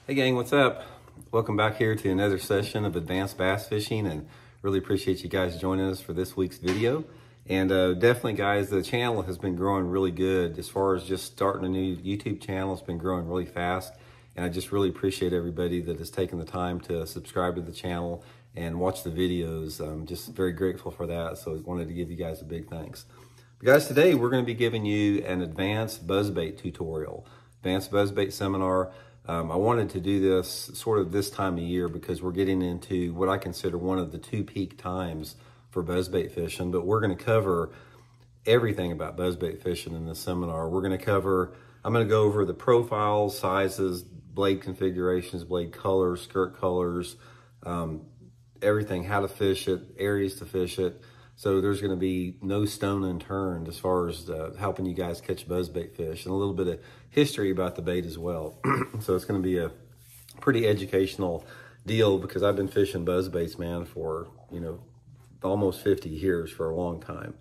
Hey gang, what's up? Welcome back here to another session of Advanced Bass Fishing, and really appreciate you guys joining us for this week's video. And definitely guys, the channel has been growing really good. As far as just starting a new YouTube channel, it's been growing really fast. And I just really appreciate everybody that has taken the time to subscribe to the channel and watch the videos. I'm just very grateful for that. So I wanted to give you guys a big thanks. But guys, today we're going to be giving you an advanced buzzbait tutorial, advanced buzzbait seminar. I wanted to do this sort of this time of year because we're getting into what I consider one of the two peak times for buzzbait fishing, but we're going to cover everything about buzzbait fishing in this seminar. I'm going to go over the profiles, sizes, blade configurations, blade colors, skirt colors, everything, how to fish it, areas to fish it. So there's going to be no stone unturned as far as helping you guys catch buzzbait fish, and a little bit of history about the bait as well. So it's going to be a pretty educational deal because I've been fishing buzzbaits, man, for, almost 50 years, for a long time.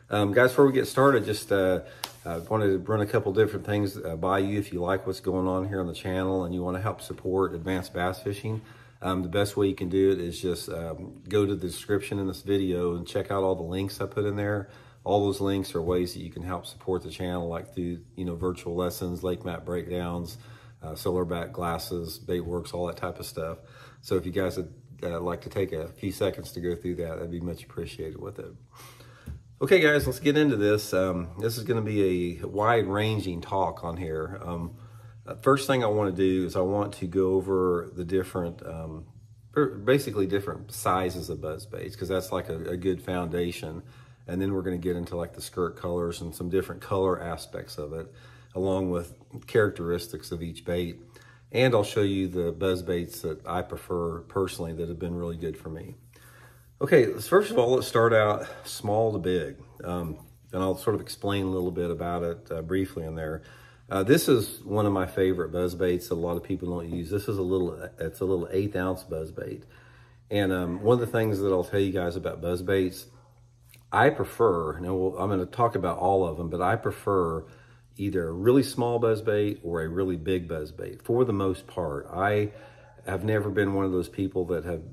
Guys, before we get started, just I wanted to run a couple different things by you. If you like what's going on here on the channel and you want to help support advanced bass fishing, the best way you can do it is just go to the description in this video and check out all the links I put in there. All those links are ways that you can help support the channel, like through virtual lessons, lake map breakdowns, silverback glasses, bait works, all that type of stuff. So if you guys would like to take a few seconds to go through that, that'd be much appreciated with it. Okay guys, let's get into this. This is going to be a wide-ranging talk on here. First thing I want to do is I want to go over the different, basically different sizes of buzzbaits, because that's like a good foundation. And then we're going to get into like the skirt colors and some different color aspects of it, along with characteristics of each bait. And I'll show you the buzzbaits that I prefer personally that have been really good for me. Okay, first of all, let's start out small to big. And I'll sort of explain a little bit about it briefly in there. This is one of my favorite buzzbaits that a lot of people don't use. This is it's a little 1/8 ounce buzzbait. And one of the things that I'll tell you guys about buzzbaits, I prefer, I'm going to talk about all of them, but I prefer either a really small buzzbait or a really big buzzbait for the most part. I have never been one of those people that have,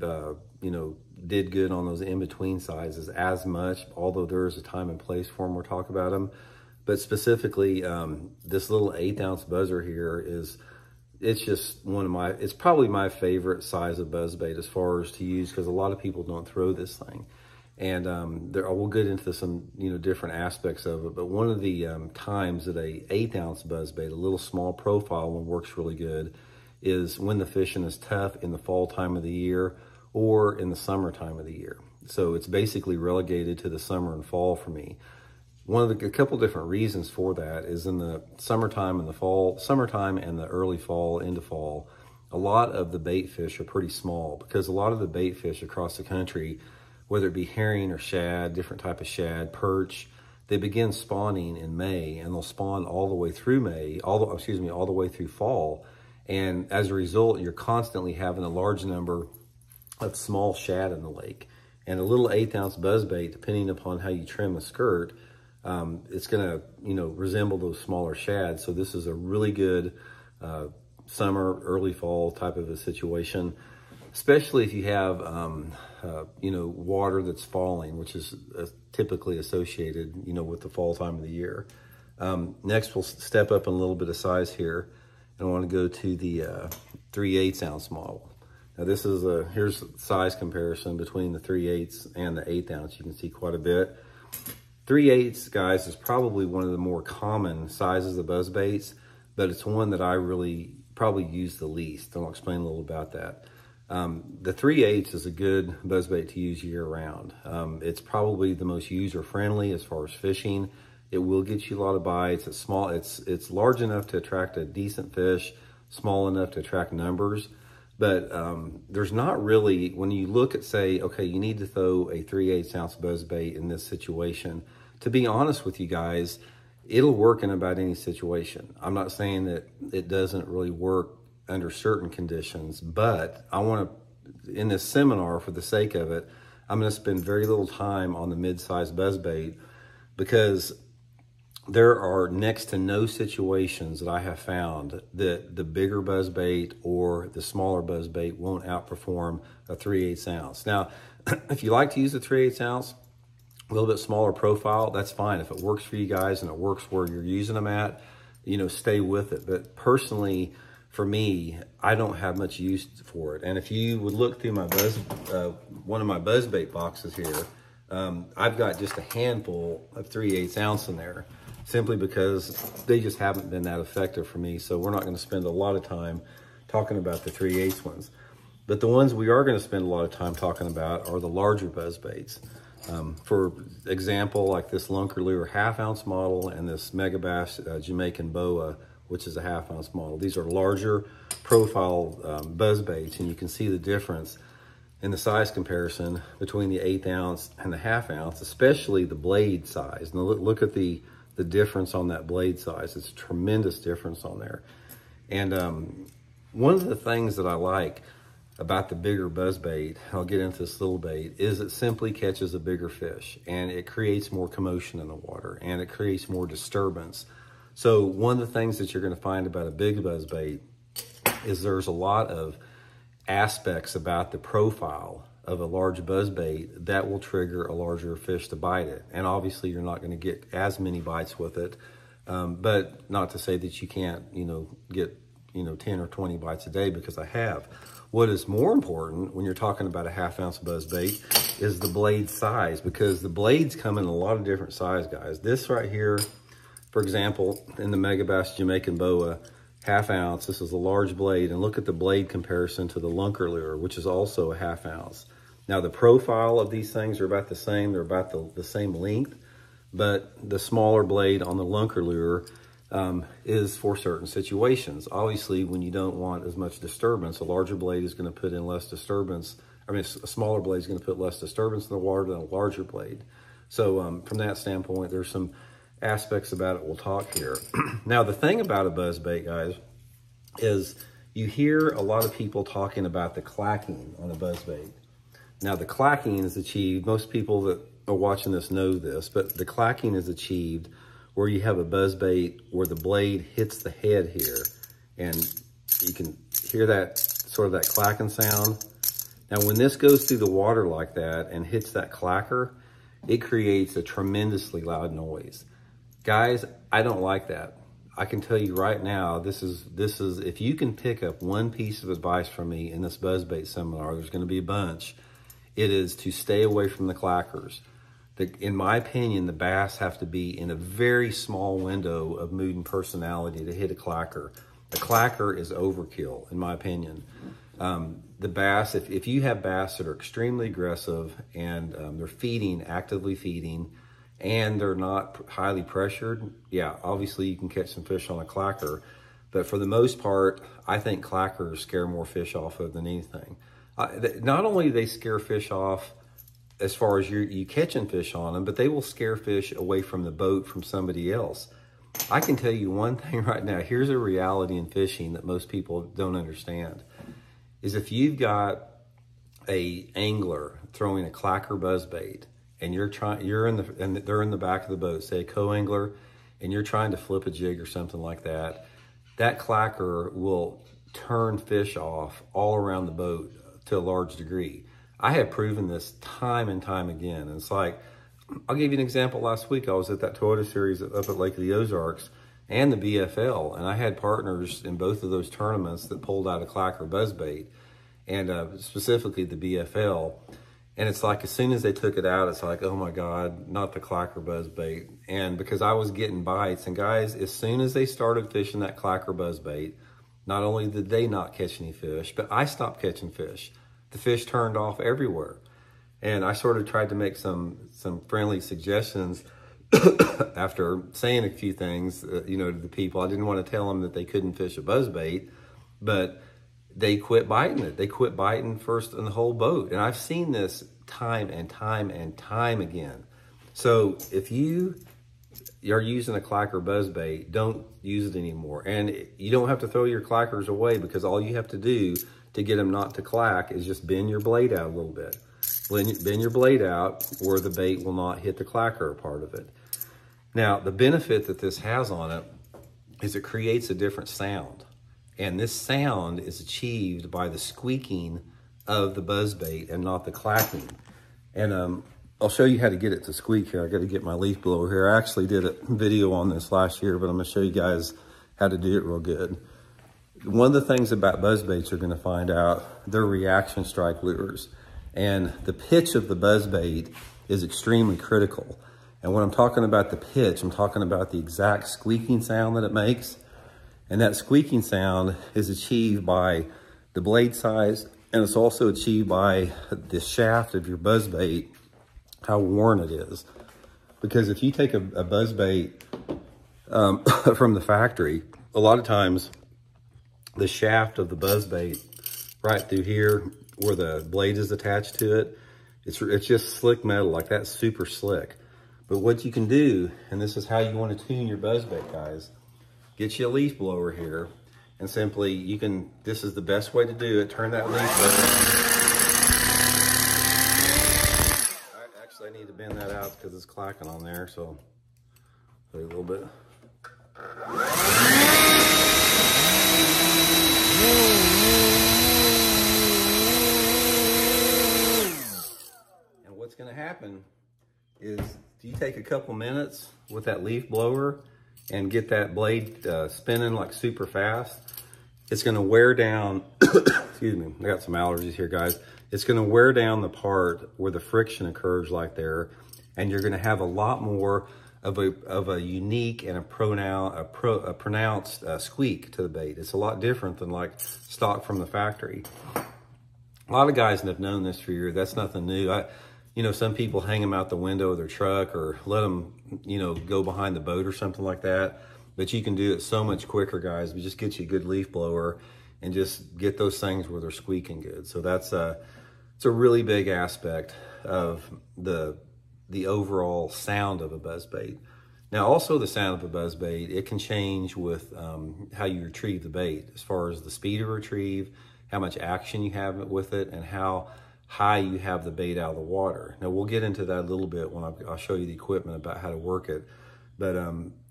did good on those in-between sizes as much, although there is a time and place for them. We'll talk about them. But specifically, this little 1/8 ounce buzzer here it's just it's probably my favorite size of buzzbait as far as to use, because a lot of people don't throw this thing. And we'll get into some, different aspects of it. But one of the times that a 1/8 ounce buzzbait, a little small profile one, works really good is when the fishing is tough in the fall time of the year or in the summer time of the year. So it's basically relegated to the summer and fall for me. A couple different reasons for that is in the summertime and the early fall into fall, a lot of the bait fish are pretty small, because a lot of the bait fish across the country, whether it be herring or shad, different type of shad, perch, they begin spawning in May, and they'll spawn all the way through all the way through fall. And as a result, you're constantly having a large number of small shad in the lake. And a little 1/8 ounce buzzbait, depending upon how you trim the skirt, it's going to, resemble those smaller shad. So this is a really good summer, early fall type of a situation, especially if you have, water that's falling, which is typically associated, with the fall time of the year. Next, we'll step up in a little bit of size here, and I want to go to the 3/8 ounce model. Now this is here's the size comparison between the 3/8 and the 1/8 ounce. You can see quite a bit. 3/8, guys, is probably one of the more common sizes of buzzbaits, but it's one that I really probably use the least. I'll explain a little about that. The 3/8 is a good buzzbait to use year round. It's probably the most user-friendly as far as fishing. It will get you a lot of bites. It's small. It's large enough to attract a decent fish, small enough to attract numbers. But there's not really, when you look at, say, okay, you need to throw a 3/8 ounce buzzbait in this situation, to be honest with you guys, it'll work in about any situation. I'm not saying that it doesn't really work under certain conditions, but I want to, in this seminar, for the sake of it, I'm going to spend very little time on the mid-sized buzzbait, because there are next to no situations that I have found that the bigger buzzbait or the smaller buzzbait won't outperform a 3/8 ounce. Now, if you like to use a 3/8 ounce, a little bit smaller profile, that's fine. If it works for you guys and it works where you're using them at, you know, stay with it. But personally, for me, I don't have much use for it. And if you would look through my one of my buzzbait boxes here, I've got just a handful of 3/8 ounce in there, simply because they just haven't been that effective for me. So we're not going to spend a lot of time talking about the 3/8 ones. But the ones we are going to spend a lot of time talking about are the larger buzzbaits. For example, like this Lunker Lure 1/2 ounce model and this Megabass Jamaican Boa, which is a 1/2 ounce model. These are larger profile buzzbaits, and you can see the difference in the size comparison between the 1/8 ounce and the 1/2 ounce, especially the blade size. Now look at the difference on that blade size. It's a tremendous difference on there. And one of the things that I like about the bigger buzzbait, I'll get into this little bait, is it simply catches a bigger fish, and it creates more commotion in the water, and it creates more disturbance. So one of the things that you're going to find about a big buzzbait is there's a lot of aspects about the profile of a large buzzbait that will trigger a larger fish to bite it. And obviously you're not going to get as many bites with it, but not to say that you can't, you know, get, you know, 10 or 20 bites a day, because I have. What is more important when you're talking about a 1/2 ounce buzzbait is the blade size, because the blades come in a lot of different size, guys. This right here, for example, in the Megabass Jamaican Boa 1/2 ounce, this is a large blade, and look at the blade comparison to the Lunker Lure, which is also a 1/2 ounce. Now the profile of these things are about the same, they're about the same length, but the smaller blade on the Lunker Lure is for certain situations. Obviously, when you don't want as much disturbance, a larger blade is going to put in less disturbance. I mean, a smaller blade is going to put less disturbance in the water than a larger blade. So from that standpoint, there's some aspects about it we'll talk here. Now, the thing about a buzzbait, guys, is you hear a lot of people talking about the clacking on a buzzbait. Now, the clacking is achieved, most people that are watching this know this, but the clacking is achieved where you have a buzzbait where the blade hits the head here, and you can hear that sort of that clacking sound. Now, when this goes through the water like that and hits that clacker, it creates a tremendously loud noise. Guys, I don't like that. I can tell you right now, this is if you can pick up one piece of advice from me in this buzzbait seminar, there's going to be a bunch. It is to stay away from the clackers. In my opinion, the bass have to be in a very small window of mood and personality to hit a clacker. A clacker is overkill, in my opinion. The bass, if you have bass that are extremely aggressive and they're actively feeding, and they're not highly pressured, yeah, obviously you can catch some fish on a clacker. But for the most part, I think clackers scare more fish off of than anything. Not only do they scare fish off as far as you catching fish on them, but they will scare fish away from the boat from somebody else. I can tell you one thing right now. Here's a reality in fishing that most people don't understand, is if you've got a angler throwing a clacker buzzbait and they're in the back of the boat, say a co-angler, and you're trying to flip a jig or something like that, that clacker will turn fish off all around the boat to a large degree. I have proven this time and time again. And it's like, I'll give you an example. Last week, I was at that Toyota Series up at Lake of the Ozarks and the BFL, and I had partners in both of those tournaments that pulled out a clacker buzzbait, and specifically the BFL. And it's like, as soon as they took it out, it's like, oh my God, not the clacker buzzbait. And because I was getting bites, and guys, as soon as they started fishing that clacker buzzbait, not only did they not catch any fish, but I stopped catching fish. The fish turned off everywhere. And I sort of tried to make some friendly suggestions after saying a few things, you know, to the people. I didn't want to tell them that they couldn't fish a buzzbait, but they quit biting it. They quit biting first in the whole boat. And I've seen this time and time and time again. So if you are using a clacker buzzbait, don't use it anymore. And you don't have to throw your clackers away, because all you have to do to get them not to clack is just bend your blade out a little bit. Bend your blade out where the bait will not hit the clacker part of it. Now, the benefit that this has on it is it creates a different sound. And this sound is achieved by the squeaking of the buzzbait and not the clacking. And I'll show you how to get it to squeak here. I got to get my leaf blower here. I actually did a video on this last year, but I'm going to show you guys how to do it real good. One of the things about buzzbaits you're going to find out, they're reaction strike lures. And the pitch of the buzzbait is extremely critical. And when I'm talking about the pitch, I'm talking about the exact squeaking sound that it makes. And that squeaking sound is achieved by the blade size, and it's also achieved by the shaft of your buzzbait, how worn it is. Because if you take a buzzbait from the factory, a lot of times the shaft of the buzzbait right through here where the blade is attached to it, it's just slick metal, like that's super slick. But what you can do, and this is how you want to tune your buzzbait, guys, get you a leaf blower here, and simply you can, this is the best way to do it, turn that leaf blower. Actually, I need to bend that out because it's clacking on there, so a little bit. And what's going to happen is you take a couple minutes with that leaf blower and get that blade spinning like super fast. It's going to wear down, excuse me, I got some allergies here, guys. It's going to wear down the part where the friction occurs like there, and you're going to have a lot more of a unique and a pronounced squeak to the bait. It's a lot different than like stock from the factory. A lot of guys have known this for years. That's nothing new. You know, some people hang them out the window of their truck or let them, you know, go behind the boat or something like that. But you can do it so much quicker, guys. We just get you a good leaf blower and just get those things where they're squeaking good. So that's it's a really big aspect of the overall sound of a buzzbait. Now, also the sound of a buzzbait, it can change with how you retrieve the bait, as far as the speed of retrieve, how much action you have with it, and how high you have the bait out of the water. Now, we'll get into that a little bit when I'll show you the equipment about how to work it. But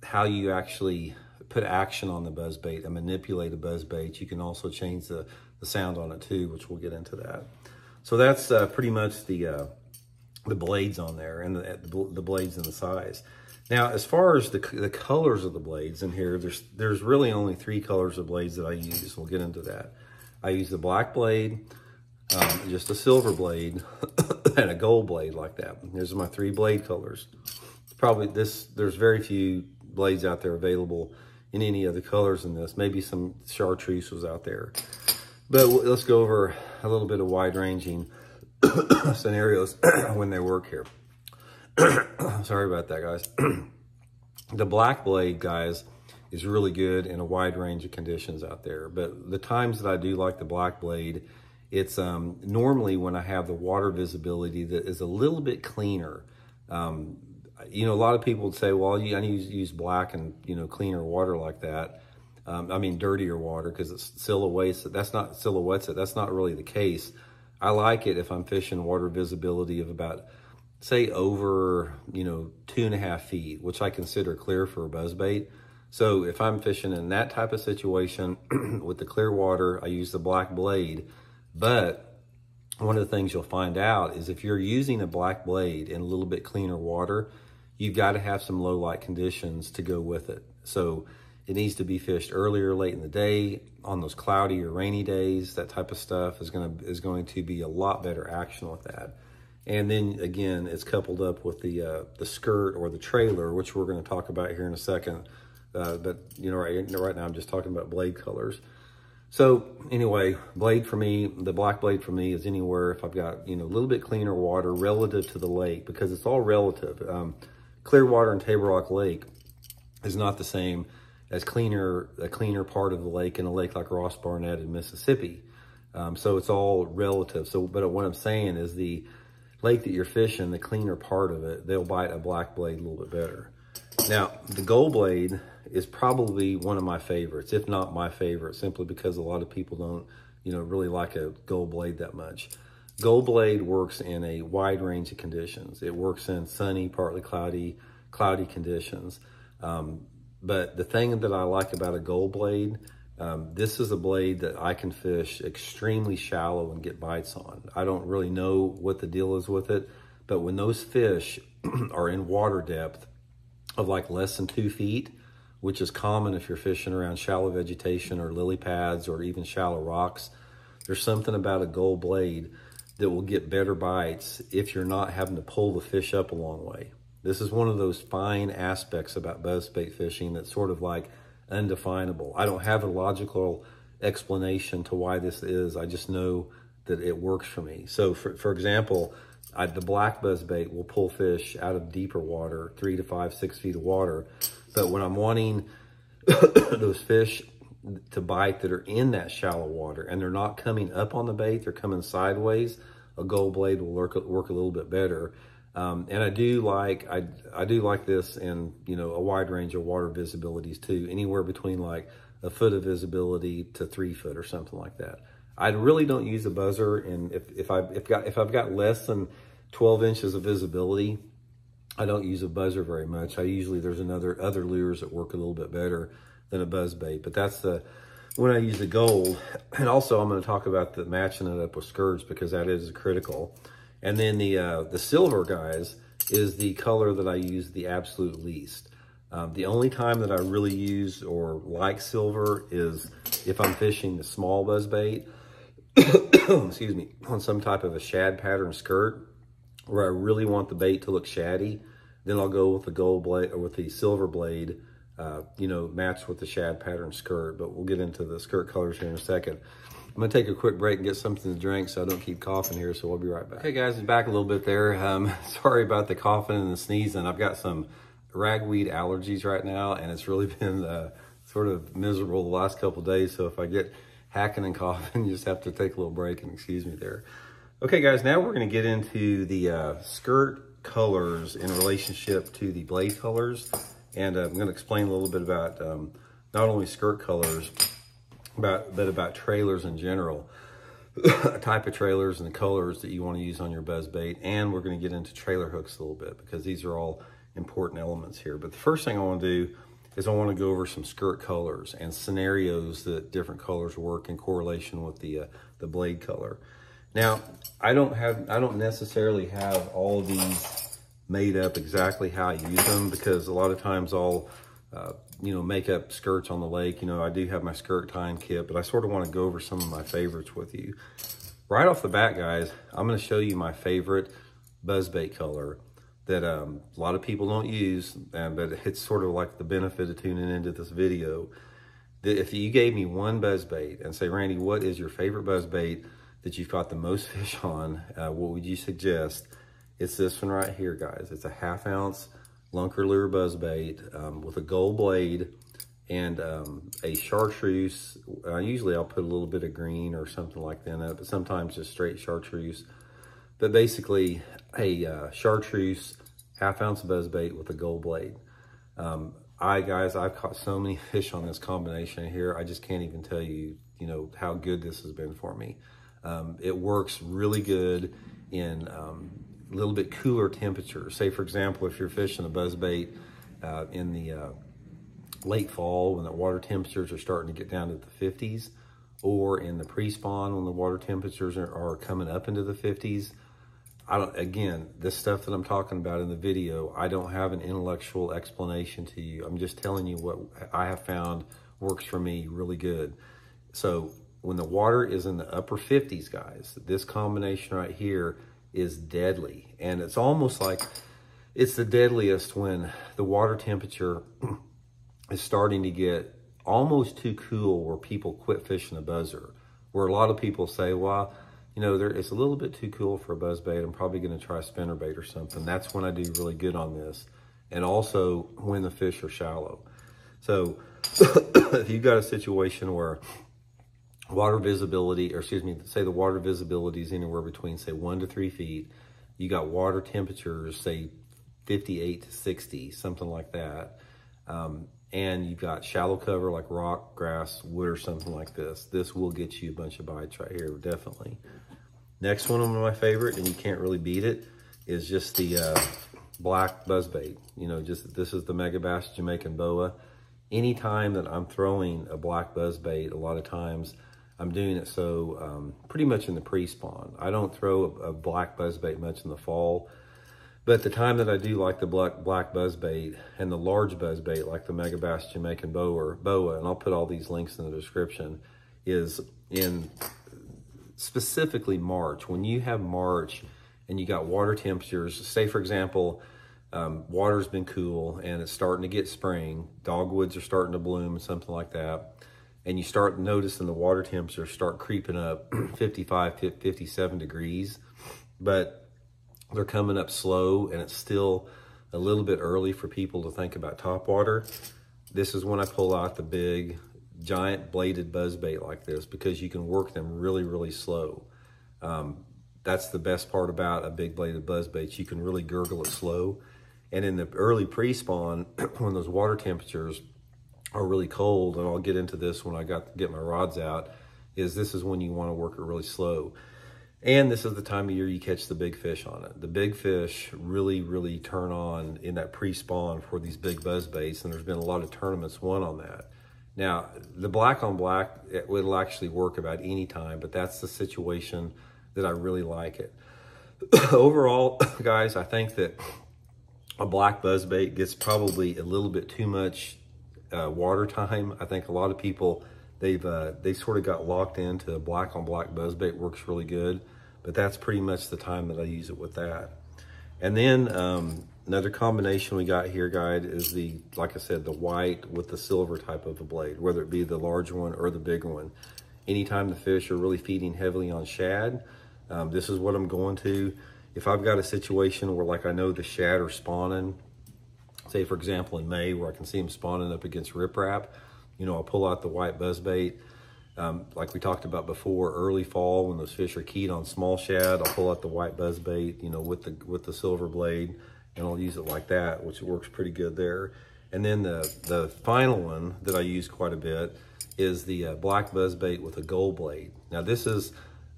how you actually put action on the buzzbait and manipulate a buzzbait, you can also change the sound on it too, which we'll get into that. So that's pretty much the blades on there, and the blades and the size. Now, as far as the colors of the blades in here, there's really only 3 colors of blades that I use. We'll get into that. I use the black blade, just a silver blade, and a gold blade like that. These are my 3 blade colors. Probably there's very few blades out there available in any other colors than this. Maybe some chartreuse was out there. But let's go over a little bit of wide-ranging scenarios when they work here. Sorry about that, guys. The black blade, guys, is really good in a wide range of conditions out there. But the times that I do like the black blade, it's normally when I have the water visibility that is a little bit cleaner. You know, a lot of people would say, well, I need to use black and, you know, cleaner water like that. I mean, dirtier water, because it's silhouettes. That's not silhouettes. That's not really the case. I like it if I'm fishing water visibility of about, say, over, you know, 2.5 feet, which I consider clear for a buzzbait. So if I'm fishing in that type of situation with the clear water, I use the black blade. But one of the things you'll find out is if you're using a black blade in a little bit cleaner water, you've got to have some low light conditions to go with it. So it needs to be fished earlier, late in the day, on those cloudy or rainy days. That type of stuff is going to be a lot better action with that. And then again, it's coupled up with the skirt or the trailer, which we're going to talk about here in a second. But you know, right now I'm just talking about blade colors. So anyway, blade for me, the black blade for me is anywhere if I've got, you know, a little bit cleaner water relative to the lake, because it's all relative. Clearwater and Table Rock Lake is not the same as a cleaner part of the lake in a lake like Ross Barnett in Mississippi. So it's all relative. So, but what I'm saying is the lake that you're fishing, the cleaner part of it, they'll bite a black blade a little bit better. Now, the gold blade is probably one of my favorites, if not my favorite, simply because a lot of people don't, you know, really like a gold blade that much. Gold blade works in a wide range of conditions. It works in sunny, partly cloudy, cloudy conditions. But the thing that I like about a gold blade, this is a blade that I can fish extremely shallow and get bites on. I don't really know what the deal is with it, but when those fish are in water depth of like less than 2 feet, which is common if you're fishing around shallow vegetation or lily pads or even shallow rocks, there's something about a gold blade that will get better bites if you're not having to pull the fish up a long way. This is one of those fine aspects about buzzbait fishing that's sort of like undefinable. I don't have a logical explanation to why this is. I just know that it works for me. So for example, the black buzzbait will pull fish out of deeper water, 3 to 5, 6 feet of water. But when I'm wanting those fish to bite that are in that shallow water and they're not coming up on the bait, they're coming sideways, a gold blade will work a little bit better. And I do like this in, you know, a wide range of water visibilities too, anywhere between like a foot of visibility to 3 foot or something like that. I really don't use a buzzer, and if I've got less than 12 inches of visibility, I don't use a buzzer very much. There's other lures that work a little bit better than a buzzbait, but that's when I use the gold. And also I'm going to talk about the matching it up with skirts, because that is critical. And then the silver, guys, is the color that I use the absolute least. The only time that I really use or like silver is if I'm fishing the small buzzbait, excuse me, on some type of a shad pattern skirt where I really want the bait to look shaddy. Then I'll go with the gold blade or with the silver blade, you know, matched with the shad pattern skirt. But we'll get into the skirt colors here in a second. I'm gonna take a quick break and get something to drink so I don't keep coughing here, so we'll be right back. Okay guys, back a little bit there. Sorry about the coughing and the sneezing. I've got some ragweed allergies right now, and it's really been sort of miserable the last couple of days. So if I get hacking and coughing, you just have to take a little break and excuse me there. Okay guys, now we're gonna get into the skirt colors in relationship to the blade colors. And I'm gonna explain a little bit about not only skirt colors, but about trailers in general, type of trailers and the colors that you want to use on your buzzbait. And we're going to get into trailer hooks a little bit, because these are all important elements here. But the first thing I want to do is I want to go over some skirt colors and scenarios that different colors work in correlation with the blade color. Now, I don't necessarily have all of these made up exactly how I use them, because a lot of times I'll you know, make up skirts on the lake. You know, I do have my skirt tying kit, but I sort of want to go over some of my favorites with you. Right off the bat, guys, I'm going to show you my favorite buzzbait color that a lot of people don't use, but it's sort of like the benefit of tuning into this video. That if you gave me one buzzbait and say, Randy, what is your favorite buzzbait that you've caught the most fish on? What would you suggest? It's this one right here, guys. It's a 1/2 ounce lunker lure buzzbait with a gold blade and a chartreuse. Usually I'll put a little bit of green or something like that in it, but sometimes just straight chartreuse. But basically a chartreuse 1/2 ounce buzzbait with a gold blade. I've caught so many fish on this combination here. I just can't even tell you, you know, how good this has been for me. It works really good in a little bit cooler temperatures. Say, for example, if you're fishing a buzzbait in the late fall when the water temperatures are starting to get down to the 50s, or in the pre-spawn when the water temperatures are coming up into the 50s. Again, this stuff that I'm talking about in the video, I don't have an intellectual explanation to you. I'm just telling you what I have found works for me really good. So when the water is in the upper 50s, guys, this combination right here is deadly. And it's almost like it's the deadliest when the water temperature is starting to get almost too cool where people quit fishing a buzzer. Where a lot of people say, well, you know, it's a little bit too cool for a buzzbait. I'm probably going to try a spinnerbait or something. That's when I do really good on this. And also when the fish are shallow. So if you've got a situation where water visibility, or excuse me, say the water visibility is anywhere between, say, 1 to 3 feet. You got water temperatures, say 58 to 60, something like that. And you've got shallow cover like rock, grass, wood, or something like this. This will get you a bunch of bites right here, definitely. Next one of my favorite, and you can't really beat it, is just the black buzzbait. You know, just this is the Megabass Jamaican Boa. Anytime that I'm throwing a black buzzbait, a lot of times I'm doing it so pretty much in the pre-spawn. I don't throw a black buzzbait much in the fall, but the time that I do like the black buzzbait and the large buzzbait like the Megabass Jamaican Boa, and I'll put all these links in the description, is in specifically March. When you have March and you got water temperatures, say for example, water's been cool and it's starting to get spring, dogwoods are starting to bloom and something like that, and you start noticing the water temperatures start creeping up 55, 57 degrees, but they're coming up slow and it's still a little bit early for people to think about topwater. This is when I pull out the big giant bladed buzzbait like this, because you can work them really, really slow. That's the best part about a big bladed buzzbait. You can really gurgle it slow. And in the early pre-spawn, when those water temperatures are really cold, and I'll get into this when I get my rods out, this is when you want to work it really slow. And this is the time of year you catch the big fish on it. The big fish really, really turn on in that pre-spawn for these big buzzbaits, and there's been a lot of tournaments won on that. Now, the black on black, it will actually work about any time, but that's the situation that I really like it. Overall, guys, I think that a black buzzbait gets probably a little bit too much water time. I think a lot of people, they sort of got locked into a black on black buzzbait works really good, but that's pretty much the time that I use it with that. And then another combination we got here, guys, is like I said, the white with the silver type of a blade, whether it be the large one or the bigger one. Anytime the fish are really feeding heavily on shad, this is what I'm going to. If I've got a situation where, like, I know the shad are spawning, say for example in May, where I can see them spawning up against riprap, you know, I'll pull out the white buzzbait. Like we talked about before, early fall when those fish are keyed on small shad, I'll pull out the white buzzbait, you know, with the silver blade, and I'll use it like that, which works pretty good there. And then the final one that I use quite a bit is the black buzzbait with a gold blade. Now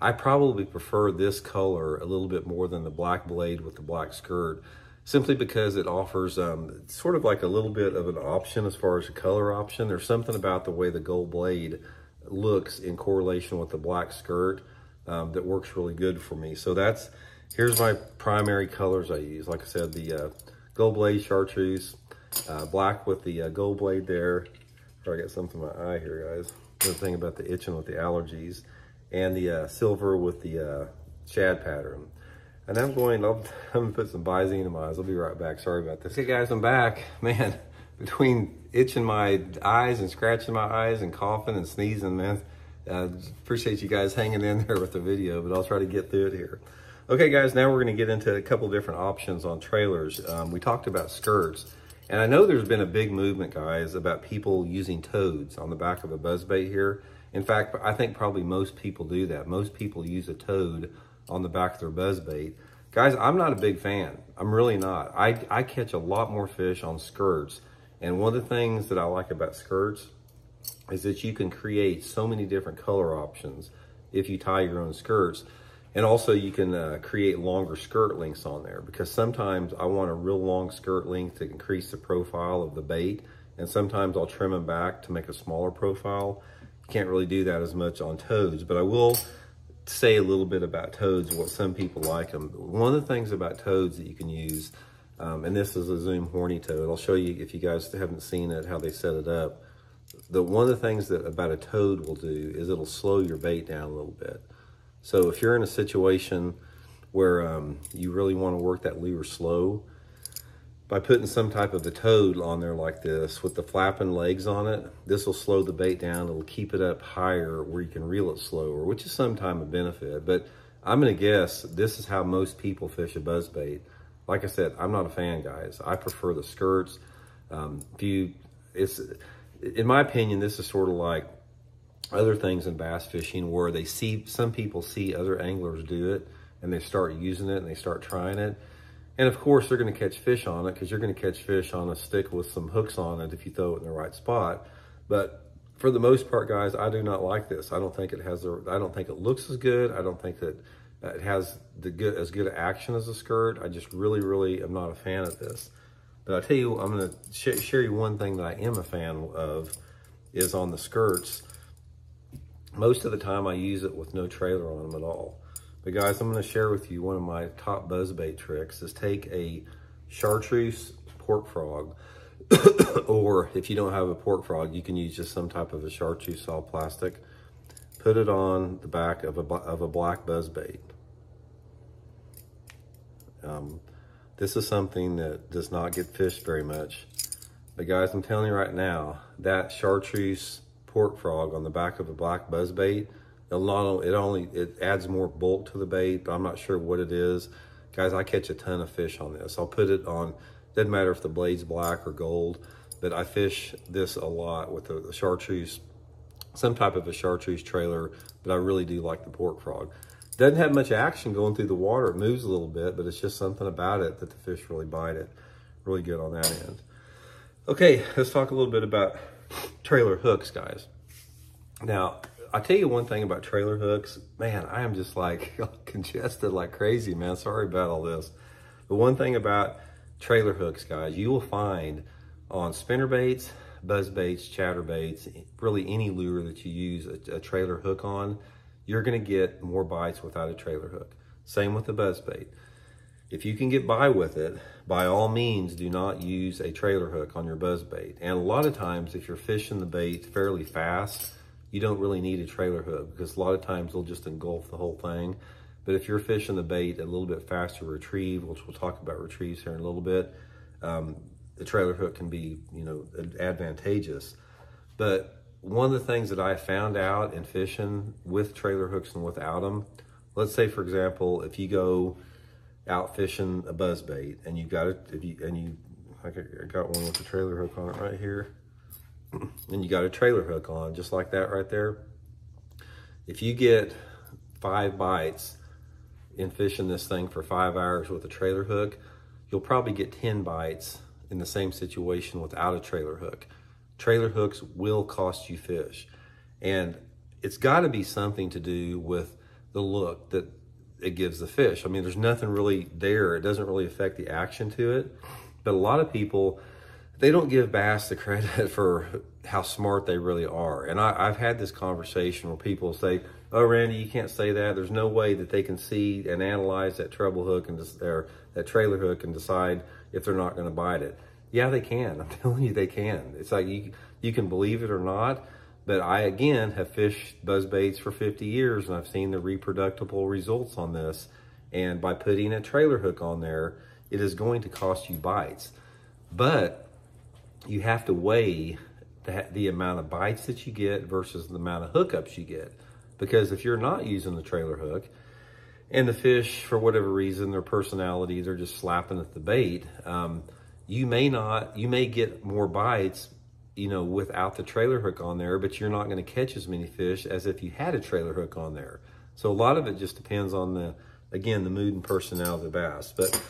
I probably prefer this color a little bit more than the black blade with the black skirt, simply because it offers sort of like a little bit of an option as far as a color option. There's something about the way the gold blade looks in correlation with the black skirt that works really good for me. So here's my primary colors I use. Like I said, the gold blade chartreuse, black with the gold blade there. I got something in my eye here, guys. The thing about the itching with the allergies. And the silver with the shad pattern. And I'm gonna put some Visine in my eyes. I'll be right back. Sorry about this. Okay, guys, I'm back. Man, between itching my eyes and scratching my eyes and coughing and sneezing, man, appreciate you guys hanging in there with the video, but I'll try to get through it here. Okay, guys, now we're gonna get into a couple different options on trailers. We talked about skirts, and I know there's been a big movement, guys, about people using toads on the back of a buzzbait here. In fact, I think probably most people do that. Most people use a toad on the back of their buzzbait. Guys, I'm not a big fan. I'm really not. I catch a lot more fish on skirts. And one of the things that I like about skirts is that you can create so many different color options if you tie your own skirts. And also you can create longer skirt lengths on there, because sometimes I want a real long skirt length to increase the profile of the bait. And sometimes I'll trim them back to make a smaller profile. Can't really do that as much on toads, but I will say a little bit about toads and what some people like them. One of the things about toads that you can use, and this is a Zoom horny toad. I'll show you, if you guys haven't seen it, how they set it up. One of the things that about a toad will do is it'll slow your bait down a little bit. So if you're in a situation where you really want to work that lure slow, by putting some type of a toad on there like this with the flapping legs on it, this will slow the bait down. It'll keep it up higher where you can reel it slower, which is sometimes a benefit. But I'm gonna guess this is how most people fish a buzzbait. Like I said, I'm not a fan, guys. I prefer the skirts. In my opinion, this is sort of like other things in bass fishing where some people see other anglers do it and they start using it and they start trying it. And of course, they're going to catch fish on it, because you're going to catch fish on a stick with some hooks on it if you throw it in the right spot. But for the most part, guys, I do not like this. I don't think it looks as good. I don't think that It has as good action as a skirt. I just really am not a fan of this. But I tell you, I'm going to share you one thing that I am a fan of is on the skirts. Most of the time I use it with no trailer on them at all. But guys, I'm going to share with you one of my top buzzbait tricks is take a chartreuse pork frog, or if you don't have a pork frog, you can use just some type of a chartreuse solid plastic. Put it on the back of a black buzzbait. This is something that does not get fished very much. But guys, I'm telling you right now, that chartreuse pork frog on the back of a black buzzbait, it adds more bulk to the bait, but I'm not sure what it is. Guys, I catch a ton of fish on this. I'll put it on, doesn't matter if the blade's black or gold, but I fish this a lot with the chartreuse, some type of a chartreuse trailer, but I really do like the pork frog. Doesn't have much action going through the water. It moves a little bit, but it's just something about it that the fish really bite it. Really good on that end. Okay, let's talk a little bit about trailer hooks, guys. Now, I'll tell you one thing about trailer hooks. Man, I am just like congested like crazy, man. Sorry about all this. The one thing about trailer hooks, guys, you will find on spinner baits, buzz baits, chatter baits, really any lure that you use a trailer hook on, you're gonna get more bites without a trailer hook. Same with the buzz bait. If you can get by with it, by all means, do not use a trailer hook on your buzz bait. And a lot of times, if you're fishing the bait fairly fast, you don't really need a trailer hook because a lot of times they'll just engulf the whole thing. But if you're fishing the bait a little bit faster retrieve, which we'll talk about retrieves here in a little bit, the trailer hook can be, you know, advantageous. But one of the things that I found out in fishing with trailer hooks and without them, let's say for example, if you go out fishing a buzz bait and you've got it, I got one with a trailer hook on it right here, and you got a trailer hook on just like that right there. If you get 5 bites in fishing this thing for 5 hours with a trailer hook, you'll probably get 10 bites in the same situation without a trailer hook. Trailer hooks will cost you fish. And it's gotta be something to do with the look that it gives the fish. I mean, there's nothing really there. It doesn't really affect the action to it. But a lot of people, they don't give bass the credit for how smart they really are. And I've had this conversation where people say, oh, Randy, you can't say that. There's no way that they can see and analyze that treble hook and that trailer hook and decide if they're not gonna bite it. Yeah, they can. I'm telling you, they can. It's like you can believe it or not, but I, again, have fished buzz baits for 50 years and I've seen the reproducible results on this. And by putting a trailer hook on there, it is going to cost you bites. But you have to weigh the amount of bites that you get versus the amount of hookups you get. Because if you're not using the trailer hook and the fish, for whatever reason, their personality, they're just slapping at the bait, you may get more bites, you know, without the trailer hook on there, but you're not going to catch as many fish as if you had a trailer hook on there. So a lot of it just depends on again, the mood and personality of the bass. But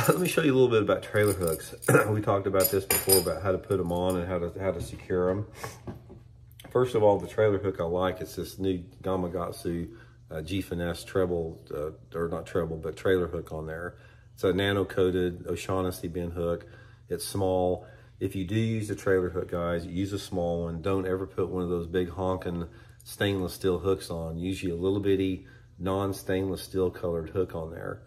let me show you a little bit about trailer hooks. We talked about this before, about how to put them on and how to secure them. First of all, the trailer hook I like, it's this new Gamakatsu G-Finesse treble, or not treble, but trailer hook on there. It's a nano-coated O'Shaughnessy bend hook. It's small. If you do use a trailer hook, guys, use a small one. Don't ever put one of those big honking stainless steel hooks on. Use you a little bitty non-stainless steel colored hook on there.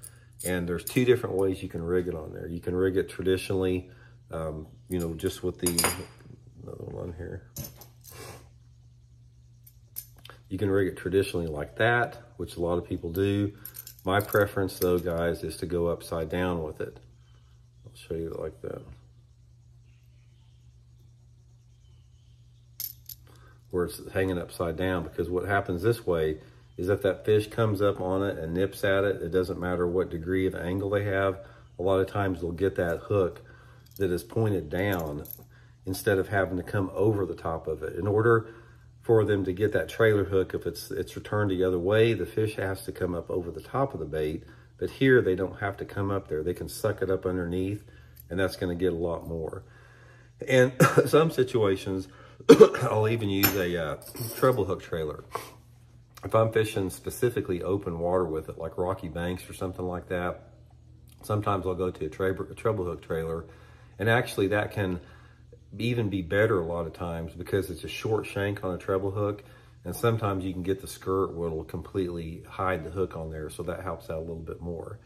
And there's 2 different ways you can rig it on there. You can rig it traditionally, you know, just with another one here. You can rig it traditionally like that, which a lot of people do. My preference though, guys, is to go upside down with it. I'll show you it like that. Where it's hanging upside down, because what happens this way is if that fish comes up on it and nips at it, it doesn't matter what degree of angle they have, a lot of times they'll get that hook that is pointed down instead of having to come over the top of it. In order for them to get that trailer hook, if it's returned the other way, the fish has to come up over the top of the bait. But here, they don't have to come up there. They can suck it up underneath, and that's gonna get a lot more. And some situations, I'll even use a treble hook trailer. if I'm fishing specifically open water with it, like rocky banks or something like that, sometimes I'll go to a treble hook trailer, and actually that can even be better a lot of times because it's a short shank on a treble hook, and sometimes you can get the skirt where it'll completely hide the hook on there, so that helps out a little bit more.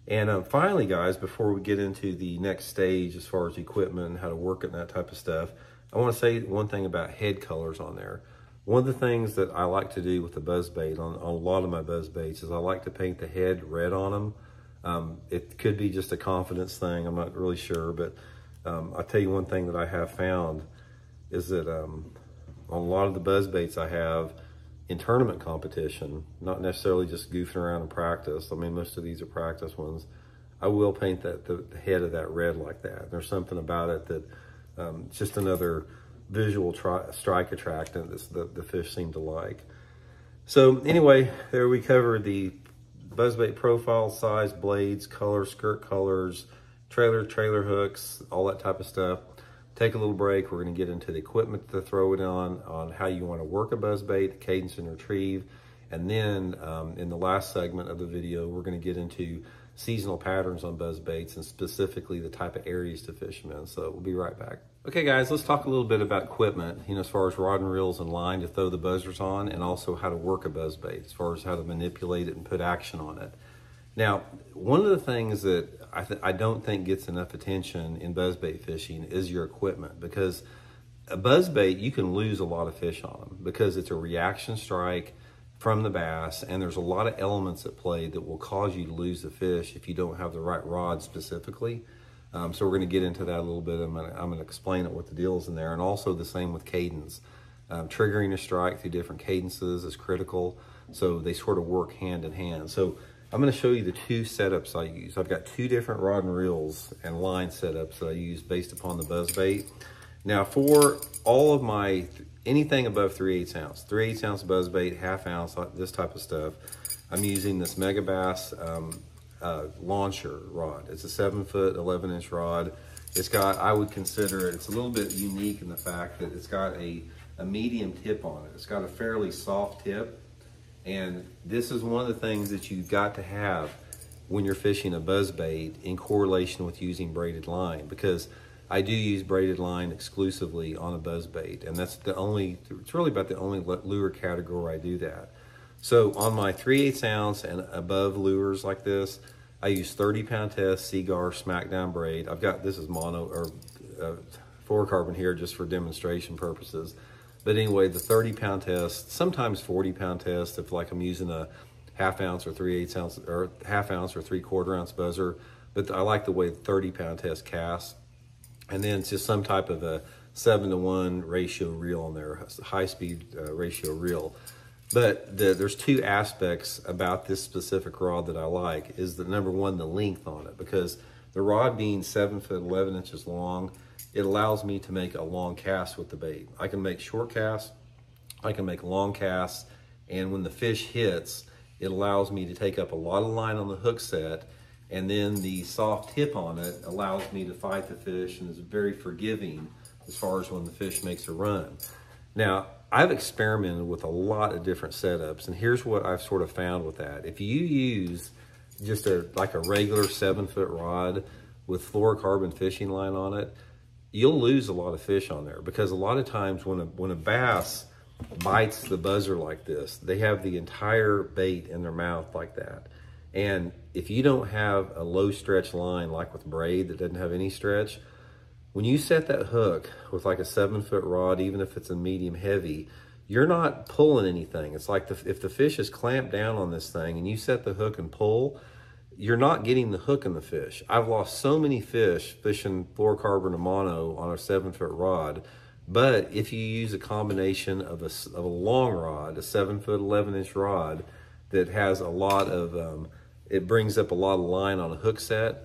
And finally, guys, before we get into the next stage as far as equipment and how to work it and that type of stuff, I want to say one thing about head colors on there. One of the things that I like to do with the Buzzbait, on a lot of my Buzzbaits, is I like to paint the head red on them. It could be just a confidence thing, I'm not really sure, but I'll tell you one thing that I have found is that on a lot of the Buzzbaits I have in tournament competition, not necessarily just goofing around in practice, I mean, most of these are practice ones, I will paint the head of that red like that. There's something about it that it's just another visual strike attractant that the fish seem to like. So anyway, there we covered the Buzzbait profile, size, blades, color, skirt colors, trailer hooks, all that type of stuff. Take a little break. We're going to get into the equipment to throw it on how you want to work a Buzzbait, the cadence and retrieve. And then in the last segment of the video, we're going to get into seasonal patterns on Buzzbaits and specifically the type of areas to fish them in. So we'll be right back. Okay guys, let's talk a little bit about equipment, as far as rod and reels and line to throw the buzzers on, and also how to work a Buzzbait, as far as how to manipulate it and put action on it. Now, one of the things that I don't think gets enough attention in Buzzbait fishing is your equipment, because a Buzzbait, you can lose a lot of fish on them because it's a reaction strike from the bass, and there's a lot of elements at play that will cause you to lose the fish if you don't have the right rod specifically. So we're going to get into that a little bit. I'm going to explain it, what the deal is in there, and also the same with cadence. Triggering a strike through different cadences is critical, so they sort of work hand in hand. So I'm going to show you the two setups I use. I've got two different rod and reels and line setups that I use based upon the Buzzbait. Now for all of my, anything above 3/8 ounce, 3/8 ounce Buzzbait, ½ ounce, like this type of stuff, I'm using this Megabass launcher rod. It's a 7-foot, 11-inch rod. It's got, I would consider it, it's a little bit unique in the fact that it's got a medium tip on it. It's got a fairly soft tip. And this is one of the things that you've got to have when you're fishing a Buzzbait in correlation with using braided line, because I do use braided line exclusively on a Buzzbait, and that's the only, it's really about the only lure category I do that. So on my 3/8 ounce and above lures like this, I use 30-pound test Seagar Smackdown braid. I've got, this is mono or fluorocarbon here just for demonstration purposes. But anyway, the 30-pound test, sometimes 40-pound test if like I'm using a ½ ounce or 3/8 ounce or ½ ounce or 3/4 ounce buzzer. But I like the way the 30-pound test casts. And then it's just some type of a 7-to-1 ratio reel on there, high-speed ratio reel. But there's two aspects about this specific rod that I like, is the number one, the length on it, because the rod being 7 foot 11 inches long, it allows me to make a long cast with the bait. I can make short casts, I can make long casts, and when the fish hits, it allows me to take up a lot of line on the hook set, and then the soft tip on it allows me to fight the fish and is very forgiving as far as when the fish makes a run. Now, I've experimented with a lot of different setups, and here's what I've sort of found with that. If you use just like a regular 7-foot rod with fluorocarbon fishing line on it, you'll lose a lot of fish on there, because a lot of times when a bass bites the buzzer like this, they have the entire bait in their mouth like that. And if you don't have a low stretch line like with braid that doesn't have any stretch, when you set that hook with like a 7-foot rod, even if it's a medium heavy, you're not pulling anything. It's like if the fish is clamped down on this thing and you set the hook and pull, you're not getting the hook in the fish. I've lost so many fish fishing fluorocarbon or mono on a 7-foot rod. But if you use a combination of a long rod, a 7-foot, 11-inch rod that has a lot of, it brings up a lot of line on a hook set,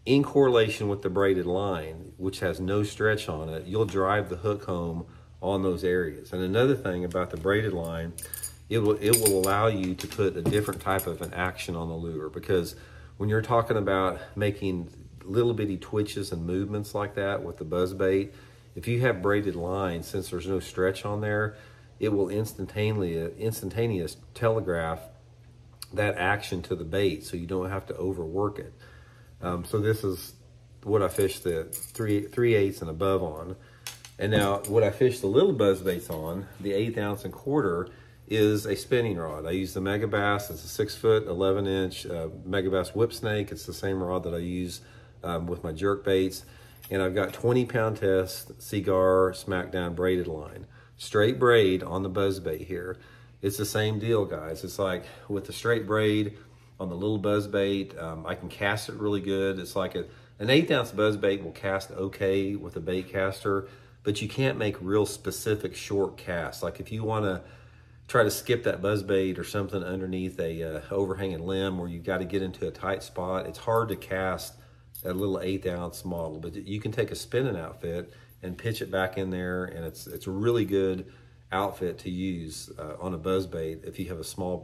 in correlation with the braided line, which has no stretch on it, you'll drive the hook home on those areas. And another thing about the braided line, it will allow you to put a different type of an action on the lure, because when you're talking about making little bitty twitches and movements like that with the Buzzbait, if you have braided line, since there's no stretch on there, it will instantaneous telegraph that action to the bait, so you don't have to overwork it. So this is what I fish the 3/8 and above on. And now what I fish the little buzz baits on, the 1/8 ounce and quarter, is a spinning rod. I use the Megabass. It's a 6 foot, 11 inch Megabass whip snake. It's the same rod that I use with my jerk baits. And I've got 20-pound test Cigar Smackdown braided line. Straight braid on the buzz bait here. It's the same deal, guys. It's like with the straight braid on the little buzz bait, I can cast it really good. It's like an 1/8 ounce buzz bait will cast okay with a bait caster, but you can't make real specific short casts. Like if you want to try to skip that buzz bait or something underneath a overhanging limb where you've got to get into a tight spot, it's hard to cast a little 1/8 ounce model. But you can take a spinning outfit and pitch it back in there, and it's a really good outfit to use on a buzz bait if you have a small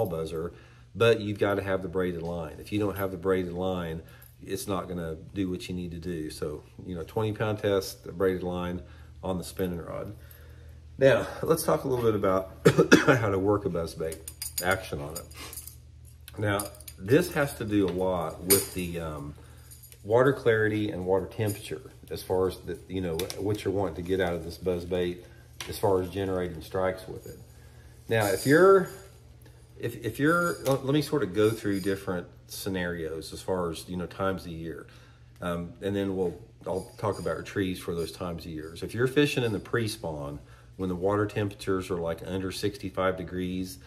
buzzer, but you've got to have the braided line. If you don't have the braided line, it's not going to do what you need to do. So, 20-pound test, the braided line on the spinning rod. Now, let's talk a little bit about how to work a buzz bait, action on it. Now, this has to do a lot with the water clarity and water temperature as far as what you're wanting to get out of this buzz bait as far as generating strikes with it. Now, if you're, let me sort of go through different scenarios as far as, times of year. And then I'll talk about retrieves for those times of years. If you're fishing in the pre-spawn, when the water temperatures are like under 65 degrees,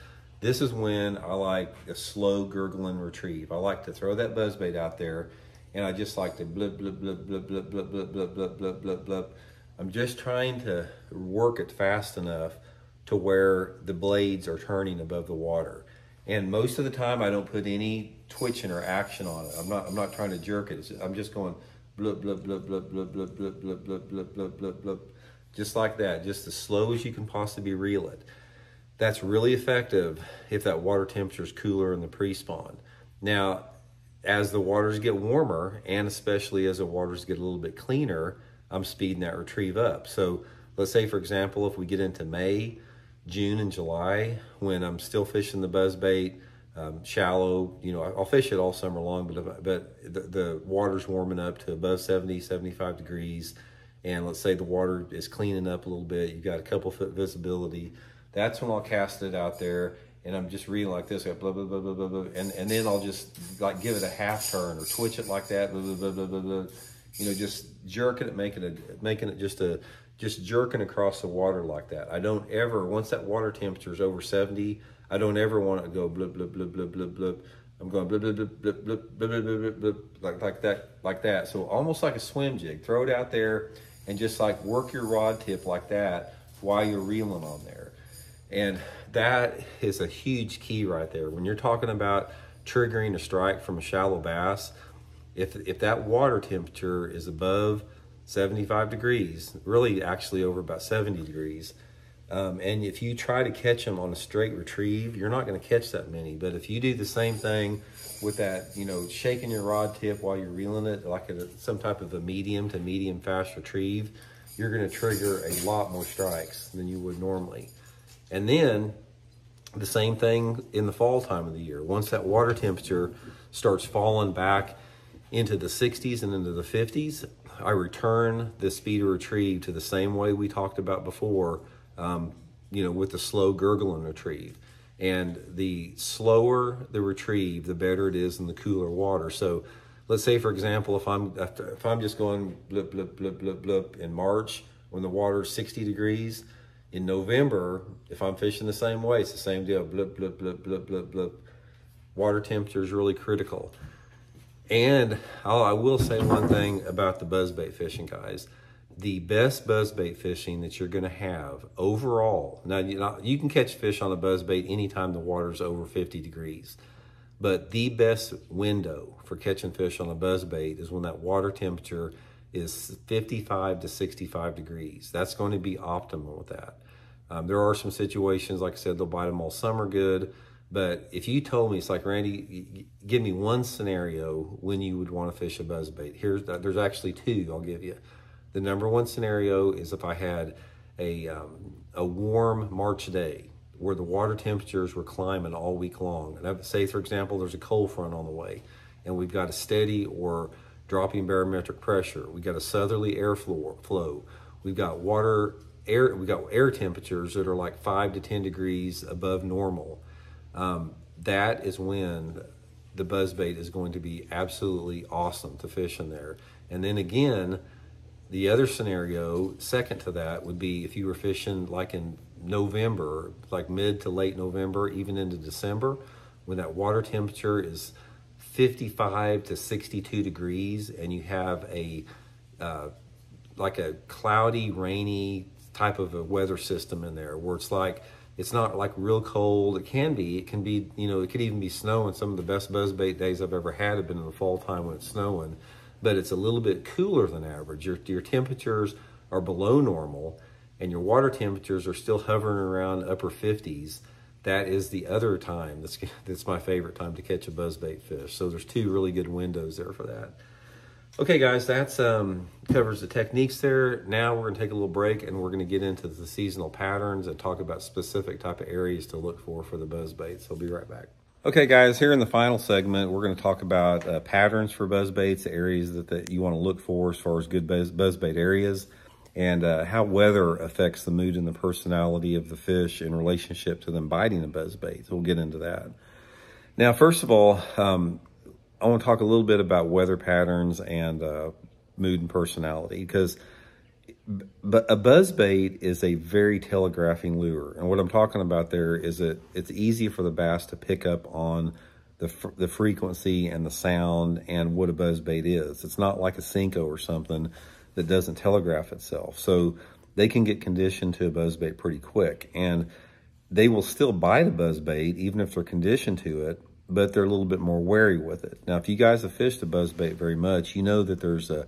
this is when I like a slow gurgling retrieve. I like to throw that buzzbait out there, and I just like to blip, blip, blip, blip, blip, blip, blip, blip, blip, blip, blip, blip. I'm just trying to work it fast enough to where the blades are turning above the water. And most of the time, I don't put any twitching or action on it. I'm not trying to jerk it. I'm just going blip, blip, blip, blip, blip, blip, blip, blip, blip, blip, blip, blip, blip, just like that, just as slow as you can possibly reel it. That's really effective if that water temperature is cooler in the pre-spawn. Now, as the waters get warmer, and especially as the waters get a little bit cleaner, I'm speeding that retrieve up. So let's say, for example, if we get into May, June, and July, when I'm still fishing the buzzbait, shallow, I'll fish it all summer long, but the water's warming up to above 70, 75 degrees, and let's say the water is cleaning up a little bit, you've got a couple foot visibility, that's when I'll cast it out there, and I'm just reading like this, blah, blah, blah, blah, blah, blah, and then I'll just like give it a half turn or twitch it like that, blah, blah, blah, blah, blah, blah. Just jerking it, making it just jerking across the water like that. I don't ever, once that water temperature is over 70, I don't ever want it to go blip, blip, blip, blip, blip, blip. I'm going blip, blip, blip, blip, blip, blip, blip, blip, blip, like that. So almost like a swim jig. Throw it out there and just like work your rod tip like that while you're reeling on there. And that is a huge key right there. When you're talking about triggering a strike from a shallow bass, if that water temperature is above 75 degrees, really actually over about 70 degrees, and if you try to catch them on a straight retrieve, you're not going to catch that many. But if you do the same thing with that, shaking your rod tip while you're reeling it, like some type of a medium to medium fast retrieve, you're going to trigger a lot more strikes than you would normally. And then the same thing in the fall time of the year. Once that water temperature starts falling back into the 60s and into the 50s, I return the speed of retrieve to the same way we talked about before, with the slow gurgling retrieve. And the slower the retrieve, the better it is in the cooler water. So let's say, for example, if I'm just going blip, blip, blip, blip, blip in March when the water is 60 degrees, in November, if I'm fishing the same way, it's the same deal, blip, blip, blip, blip, blip, blip. Water temperature is really critical. And I will say one thing about the buzzbait fishing, guys. The best buzzbait fishing that you're going to have overall, now you can catch fish on a buzzbait anytime the water's over 50 degrees, but the best window for catching fish on a buzzbait is when that water temperature is 55 to 65 degrees. That's going to be optimal with that. There are some situations, like I said, they'll bite them all summer good. But if you told me, it's like, Randy, give me one scenario when you would want to fish a buzzbait. There's actually two I'll give you. The number one scenario is if I had a warm March day where the water temperatures were climbing all week long. And I would say, for example, there's a cold front on the way, and we've got a steady or dropping barometric pressure. We've got a southerly air flow. We've got air temperatures that are like 5 to 10 degrees above normal. That is when the buzzbait is going to be absolutely awesome to fish in there. And then again, the other scenario, second to that, would be if you were fishing like in November, like mid to late November, even into December, when that water temperature is 55 to 62 degrees and you have a like a cloudy, rainy type of a weather system in there where it's like, it's not like real cold. It can be, you know, it could even be snowing. Some of the best buzzbait days I've ever had have been in the fall time when it's snowing, but it's a little bit cooler than average. Your temperatures are below normal and your water temperatures are still hovering around upper 50s. That is the other time that's my favorite time to catch a buzzbait fish. So there's two really good windows there for that. Okay, guys, that's covers the techniques there. Now we're going to take a little break and we're going to get into the seasonal patterns and talk about specific type of areas to look for the buzzbait. So I'll be right back. Okay, guys, here in the final segment, we're going to talk about patterns for buzzbaits, areas that you want to look for as far as good buzzbait areas, and how weather affects the mood and the personality of the fish in relationship to them biting a buzzbait. So we'll get into that. Now, first of all, I want to talk a little bit about weather patterns and mood and personality, because a buzzbait is a very telegraphing lure. And what I'm talking about there is that it's easy for the bass to pick up on the frequency and the sound and what a buzzbait is. It's not like a Cinco or something that doesn't telegraph itself. So they can get conditioned to a buzzbait pretty quick, and they will still bite a buzzbait even if they're conditioned to it, but they're a little bit more wary with it. Now, if you guys have fished a buzzbait very much, you know that there's a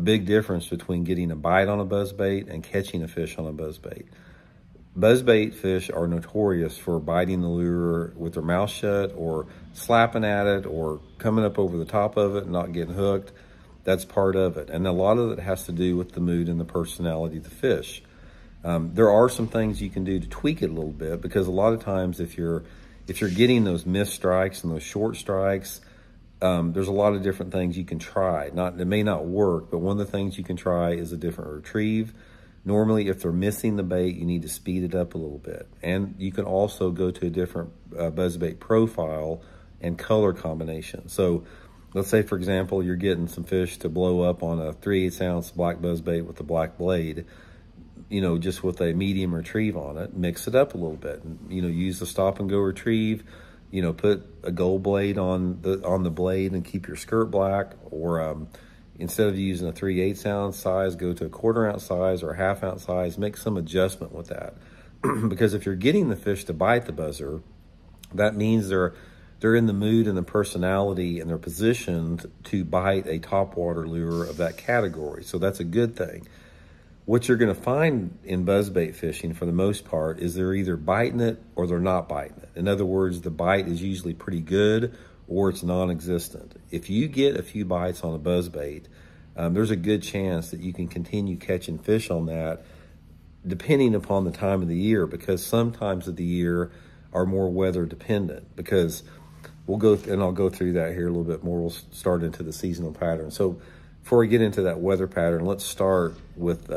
big difference between getting a bite on a buzzbait and catching a fish on a buzzbait. Buzzbait fish are notorious for biting the lure with their mouth shut or slapping at it or coming up over the top of it and not getting hooked. That's part of it. And a lot of it has to do with the mood and the personality of the fish. There are some things you can do to tweak it a little bit, because a lot of times if you're getting those missed strikes and those short strikes, there's a lot of different things you can try. It may not work, but one of the things you can try is a different retrieve. Normally, if they're missing the bait, you need to speed it up a little bit. And you can also go to a different buzzbait profile and color combination. So let's say, for example, you're getting some fish to blow up on a 3/8 ounce black buzzbait with a black blade, you know, just with a medium retrieve on it. Mix it up a little bit, and, you know, use the stop and go retrieve. You know, put a gold blade on the blade and keep your skirt black, or instead of using a 3/8 ounce size, go to a 1/4 ounce size or a 1/2 ounce size. Make some adjustment with that. Because if you're getting the fish to bite the buzzer, that means they're in the mood and the personality, and they're positioned to bite a topwater lure of that category. So that's a good thing. What you're going to find in buzzbait fishing for the most part is they're either biting it or they're not biting it. In other words, the bite is usually pretty good or it's non-existent. If you get a few bites on a buzzbait, there's a good chance that you can continue catching fish on that, depending upon the time of the year, because some times of the year are more weather dependent. Because I'll go through that here a little bit more. We'll start into the seasonal pattern. So before we get into that weather pattern, let's start with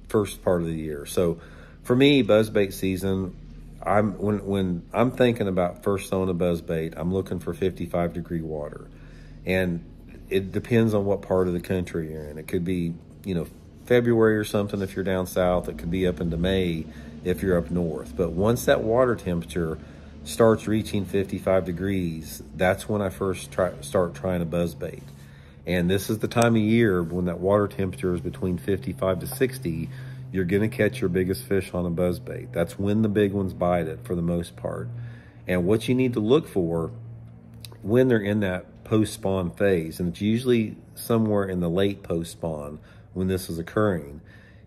first part of the year. So for me, buzzbait season, when I'm thinking about first throwing a buzzbait, I'm looking for 55-degree water. And it depends on what part of the country you're in. It could be, you know, February or something if you're down south. It could be up into May if you're up north. But once that water temperature starts reaching 55 degrees, that's when I first start trying a buzzbait. And this is the time of year when that water temperature is between 55 to 60, you're going to catch your biggest fish on a buzzbait. That's when the big ones bite it for the most part. And what you need to look for when they're in that post-spawn phase, and it's usually somewhere in the late post-spawn when this is occurring,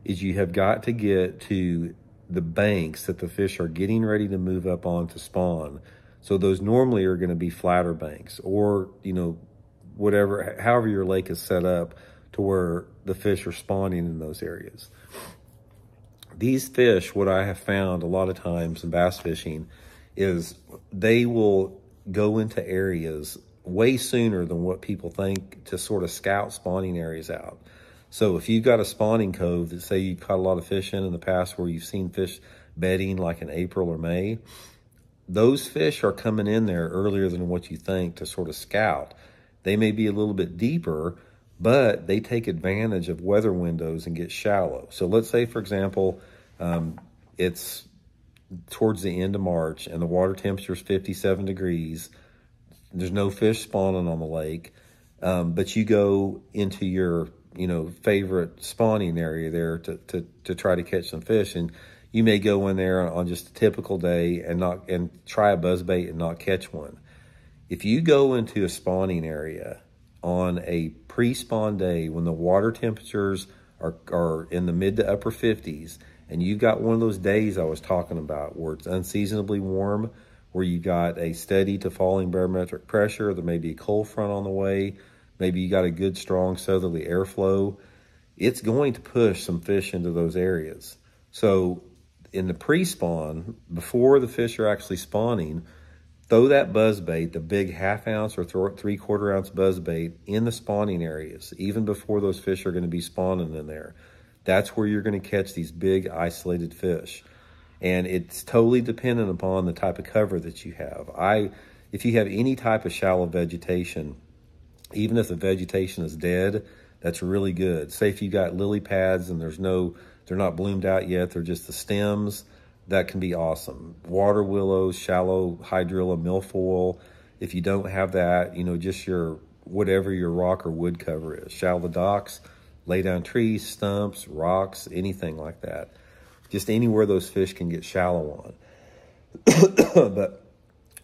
is you have got to get to the banks that the fish are getting ready to move up on to spawn. So those normally are going to be flatter banks, or, you know, however your lake is set up to where the fish are spawning in those areas. These fish, what I have found a lot of times in bass fishing is they will go into areas way sooner than what people think to sort of scout spawning areas out. So if you've got a spawning cove that say you've caught a lot of fish in the past where you've seen fish bedding like in April or May, those fish are coming in there earlier than what you think to sort of scout. They may be a little bit deeper, but they take advantage of weather windows and get shallow. So let's say, for example, it's towards the end of March and the water temperature is 57 degrees. There's no fish spawning on the lake, but you go into your favorite spawning area there to try to catch some fish, and you may go in there on just a typical day and try a buzzbait and not catch one. If you go into a spawning area on a pre-spawn day when the water temperatures are in the mid to upper 50s, and you've got one of those days I was talking about where it's unseasonably warm, where you got a steady to falling barometric pressure, there may be a cold front on the way, maybe you got a good strong southerly airflow, it's going to push some fish into those areas. So in the pre-spawn, before the fish are actually spawning, throw that buzzbait, the big 1/2 ounce or 3/4 ounce buzzbait, in the spawning areas, even before those fish are going to be spawning in there. That's where you're going to catch these big isolated fish. And it's totally dependent upon the type of cover that you have. If you have any type of shallow vegetation, even if the vegetation is dead, that's really good. Say if you got lily pads and they're not bloomed out yet, they're just the stems, that can be awesome. Water willows, shallow hydrilla, milfoil. If you don't have that, just whatever your rock or wood cover is. Shallow docks, lay down trees, stumps, rocks, anything like that. Just anywhere those fish can get shallow on. But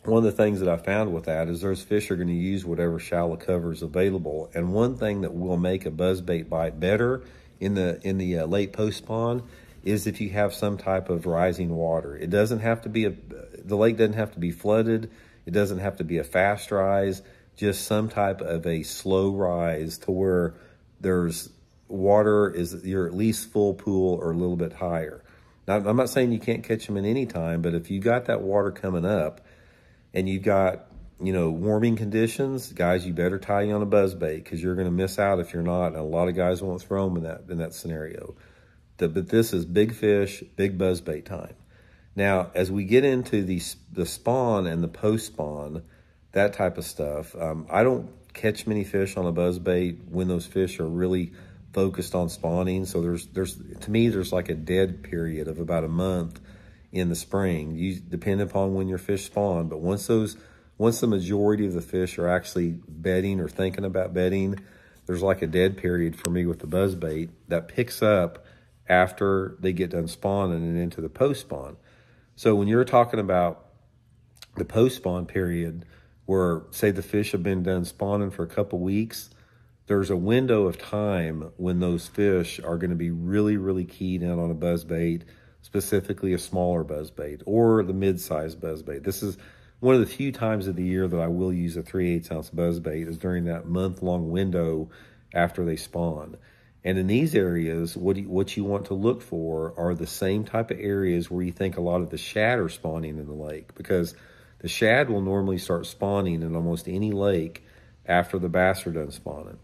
one of the things that I found with that is those fish are going to use whatever shallow cover is available. And one thing that will make a buzzbait bite better in the late post spawn is if you have some type of rising water. It doesn't have to be the lake doesn't have to be flooded. It doesn't have to be a fast rise, just some type of a slow rise to where there's water, you're at least full pool or a little bit higher. Now, I'm not saying you can't catch them at any time, but if you got that water coming up and you've got, warming conditions, guys, you better tie you on a buzzbait because you're going to miss out if you're not. And a lot of guys won't throw them in that scenario. But this is big fish, big buzzbait time. Now, as we get into the spawn and the post-spawn, that type of stuff, I don't catch many fish on a buzzbait when those fish are really focused on spawning. So to me, there's like a dead period of about a month in the spring. You depend upon when your fish spawn, but once the majority of the fish are actually bedding or thinking about bedding, there's like a dead period for me with the buzzbait that picks up after they get done spawning and into the post-spawn. So when you're talking about the post-spawn period where, say, the fish have been done spawning for a couple weeks, there's a window of time when those fish are going to be really, really keyed in on a buzzbait, specifically a smaller buzzbait or the mid-sized buzzbait. This is one of the few times of the year that I will use a 3/8 ounce buzzbait is during that month-long window after they spawn. And in these areas, what you want to look for are the same type of areas where you think a lot of the shad are spawning in the lake, because the shad will normally start spawning in almost any lake after the bass are done spawning.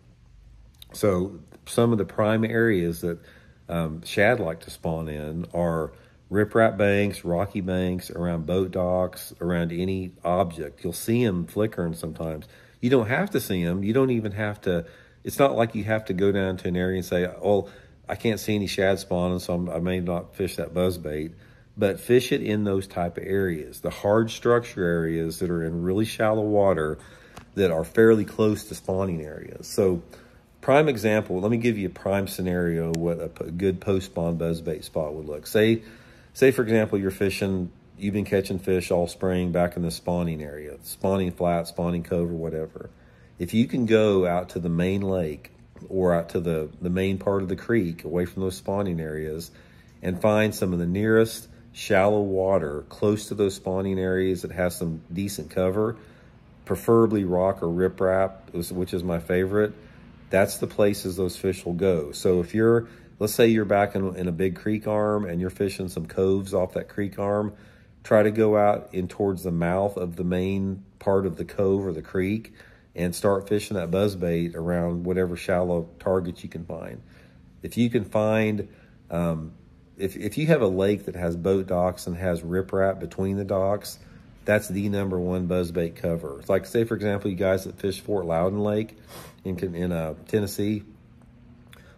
So some of the prime areas that shad like to spawn in are riprap banks, rocky banks, around boat docks, around any object. You'll see them flickering sometimes. You don't have to see them. You don't even have to. It's not like you have to go down to an area and say, oh, I can't see any shad spawning, so I may not fish that buzzbait. But fish it in those type of areas, the hard structure areas that are in really shallow water that are fairly close to spawning areas. So prime example, let me give you a prime scenario what a good post-spawn buzzbait spot would look. Say for example, you've been catching fish all spring back in the spawning area, spawning flat, spawning cove, or whatever. If you can go out to the main lake or out to the main part of the creek away from those spawning areas and find some of the nearest shallow water close to those spawning areas that has some decent cover, preferably rock or riprap, which is my favorite, that's the places those fish will go. So if you're let's say you're back in a big creek arm and you're fishing some coves off that creek arm. Try to go out in towards the mouth of the main part of the cove or the creek and start fishing that buzzbait around whatever shallow targets you can find. If you can find, if you have a lake that has boat docks and has riprap between the docks, that's the #1 buzzbait cover. It's like, say, for example, you guys that fish Fort Loudon Lake in Tennessee.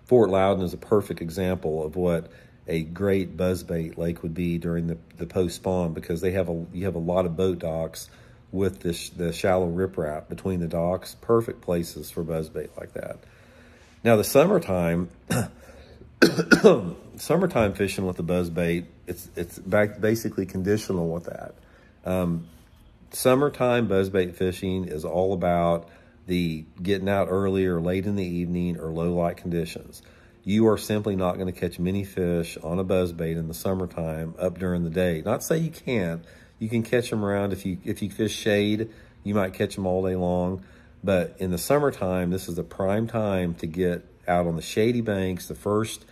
Fort Loudon is a perfect example of what a great buzzbait lake would be during the post-spawn, because you have a lot of boat docks with the shallow riprap between the docks. Perfect places for buzzbait like that. Now the summertime, summertime fishing with the buzzbait, it's basically conditional with that. Summertime buzzbait fishing is all about the getting out early or late in the evening or low light conditions. You are simply not going to catch many fish on a buzzbait in the summertime up during the day. Not to say you can't. You can catch them around. If you fish shade, you might catch them all day long. But in the summertime, this is the prime time to get out on the shady banks the first,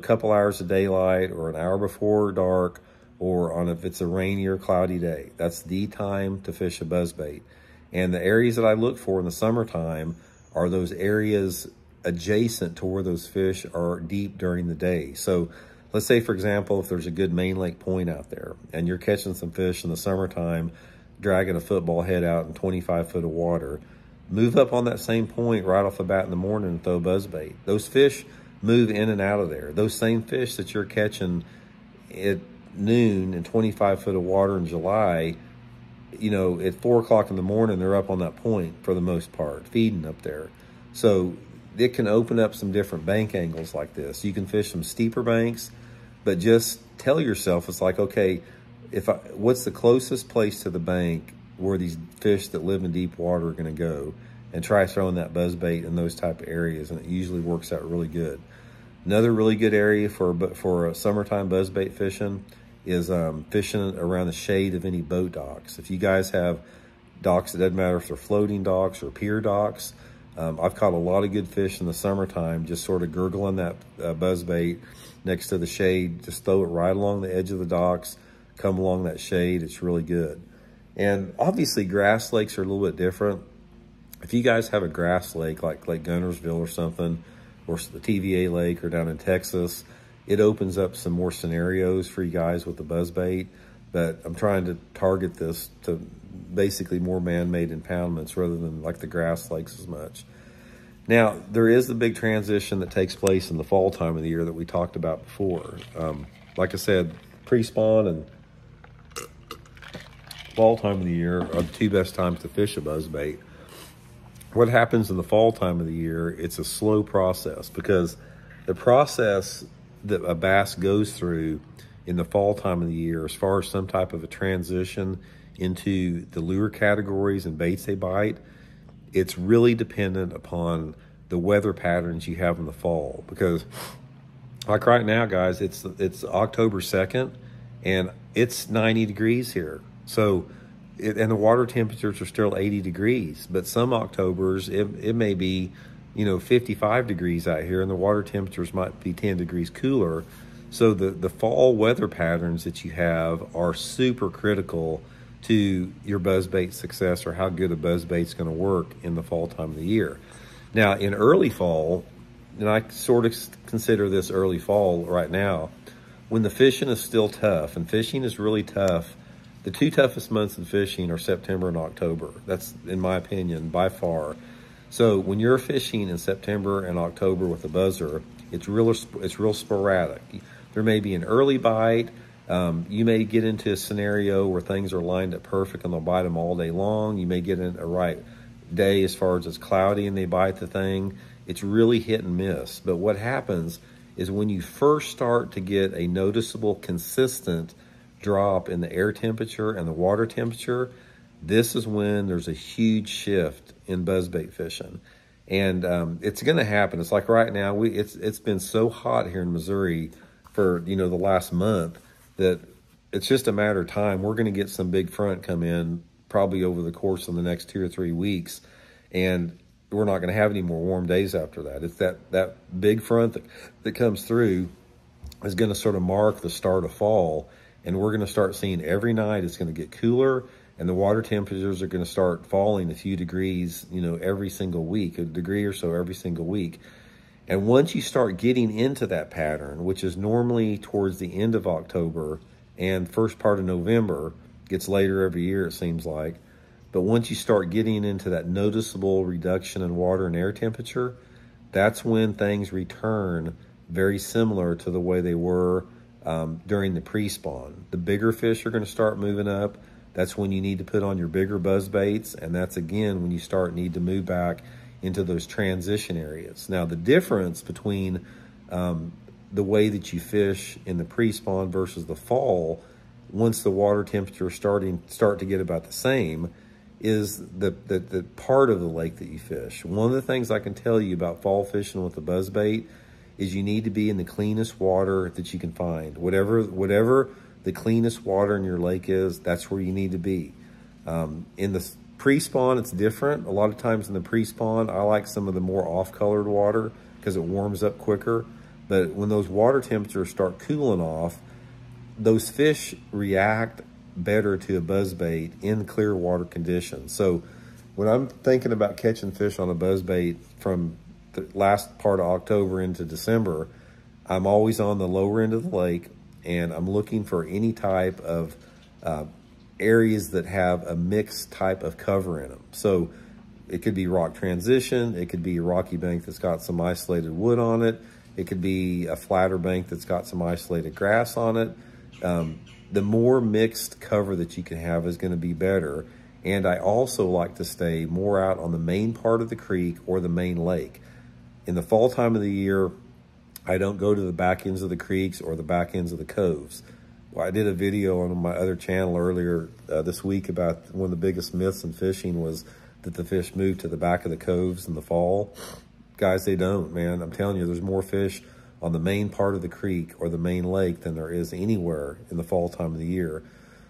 couple hours of daylight or an hour before dark, or if it's a rainy or cloudy day. That's the time to fish a buzzbait. And the areas that I look for in the summertime are those areas adjacent to where those fish are deep during the day. So let's say, for example, if there's a good main lake point out there and you're catching some fish in the summertime, dragging a football head out in 25 foot of water, move up on that same point right off the bat in the morning and throw buzzbait. Those fish move in and out of there. Those same fish that you're catching at noon in 25 foot of water in July, at 4 o'clock in the morning, they're up on that point for the most part, feeding up there. So it can open up some different bank angles like this. You can fish some steeper banks, but just tell yourself, it's like, okay, what's the closest place to the bank where these fish that live in deep water are going to go, and try throwing that buzzbait in those type of areas, and it usually works out really good. Another really good area for summertime buzzbait fishing is fishing around the shade of any boat docks. If you guys have docks, it doesn't matter if they're floating docks or pier docks. I've caught a lot of good fish in the summertime, just sort of gurgling that buzzbait next to the shade. Just throw it right along the edge of the docks, come along that shade. It's really good. And obviously grass lakes are a little bit different. If you guys have a grass lake like Lake Guntersville or something, or the TVA Lake, or down in Texas, it opens up some more scenarios for you guys with the buzzbait. But I'm trying to target this to basically more man-made impoundments rather than like the grass lakes as much. Now, there is the big transition that takes place in the fall time of the year that we talked about before. Like I said, pre-spawn and fall time of the year are the two best times to fish a buzzbait. What happens in the fall time of the year, it's a slow process, because the process that a bass goes through in the fall time of the year, as far as some type of a transition into the lure categories and baits they bite, it's really dependent upon the weather patterns you have in the fall. Because like right now, guys, it's October 2nd and it's 90 degrees here. So and the water temperatures are still 80 degrees, but some Octobers, it may be, 55 degrees out here, and the water temperatures might be 10 degrees cooler. So the fall weather patterns that you have are super critical to your buzzbait success, or how good a buzzbait's going to work in the fall time of the year. Now, in early fall, and I sort of consider this early fall right now, when the fishing is still tough, and fishing is really tough, the two toughest months in fishing are September and October. That's, in my opinion, by far. So when you're fishing in September and October with a buzzer, it's real sporadic. There may be an early bite. You may get into a scenario where things are lined up perfect and they'll bite them all day long. You may get in a right day as far as it's cloudy and they bite the thing. It's really hit and miss. But what happens is when you first start to get a noticeable, consistent drop in the air temperature and the water temperature, this is when there's a huge shift in buzzbait fishing. And it's going to happen. It's like right now, it's been so hot here in Missouri for the last month that it's just a matter of time. We're going to get some big front come in probably over the course of the next 2 or 3 weeks. And we're not going to have any more warm days after that. It's that big front that comes through is going to sort of mark the start of fall, and we're going to start seeing every night it's going to get cooler, and the water temperatures are going to start falling a few degrees, every single week, a degree or so every single week. And once you start getting into that pattern, which is normally towards the end of October and first part of November, gets later every year, it seems like. But once you start getting into that noticeable reduction in water and air temperature, that's when things return very similar to the way they were during the pre-spawn. The bigger fish are going to start moving up. That's when you need to put on your bigger buzz baits, and that's again when you need to move back into those transition areas. Now, the difference between the way that you fish in the pre-spawn versus the fall, once the water temperature start to get about the same, is the part of the lake that you fish. One of the things I can tell you about fall fishing with the buzzbait is you need to be in the cleanest water that you can find. Whatever the cleanest water in your lake is, that's where you need to be. In the pre-spawn, it's different. A lot of times in the pre-spawn, I like some of the more off-colored water because it warms up quicker. But when those water temperatures start cooling off, those fish react better to a buzzbait in clear water conditions. So when I'm thinking about catching fish on a buzzbait from the last part of October into December, I'm always on the lower end of the lake, and I'm looking for any type of areas that have a mixed type of cover in them. So it could be rock transition, it could be a rocky bank that's got some isolated wood on it, it could be a flatter bank that's got some isolated grass on it. The more mixed cover that you can have is going to be better. And I also like to stay more out on the main part of the creek or the main lake. In the fall time of the year, I don't go to the back ends of the creeks or the back ends of the coves. Well, I did a video on my other channel earlier this week about one of the biggest myths in fishing was that the fish move to the back of the coves in the fall. Guys, they don't, man. I'm telling you, there's more fish on the main part of the creek or the main lake than there is anywhere in the fall time of the year.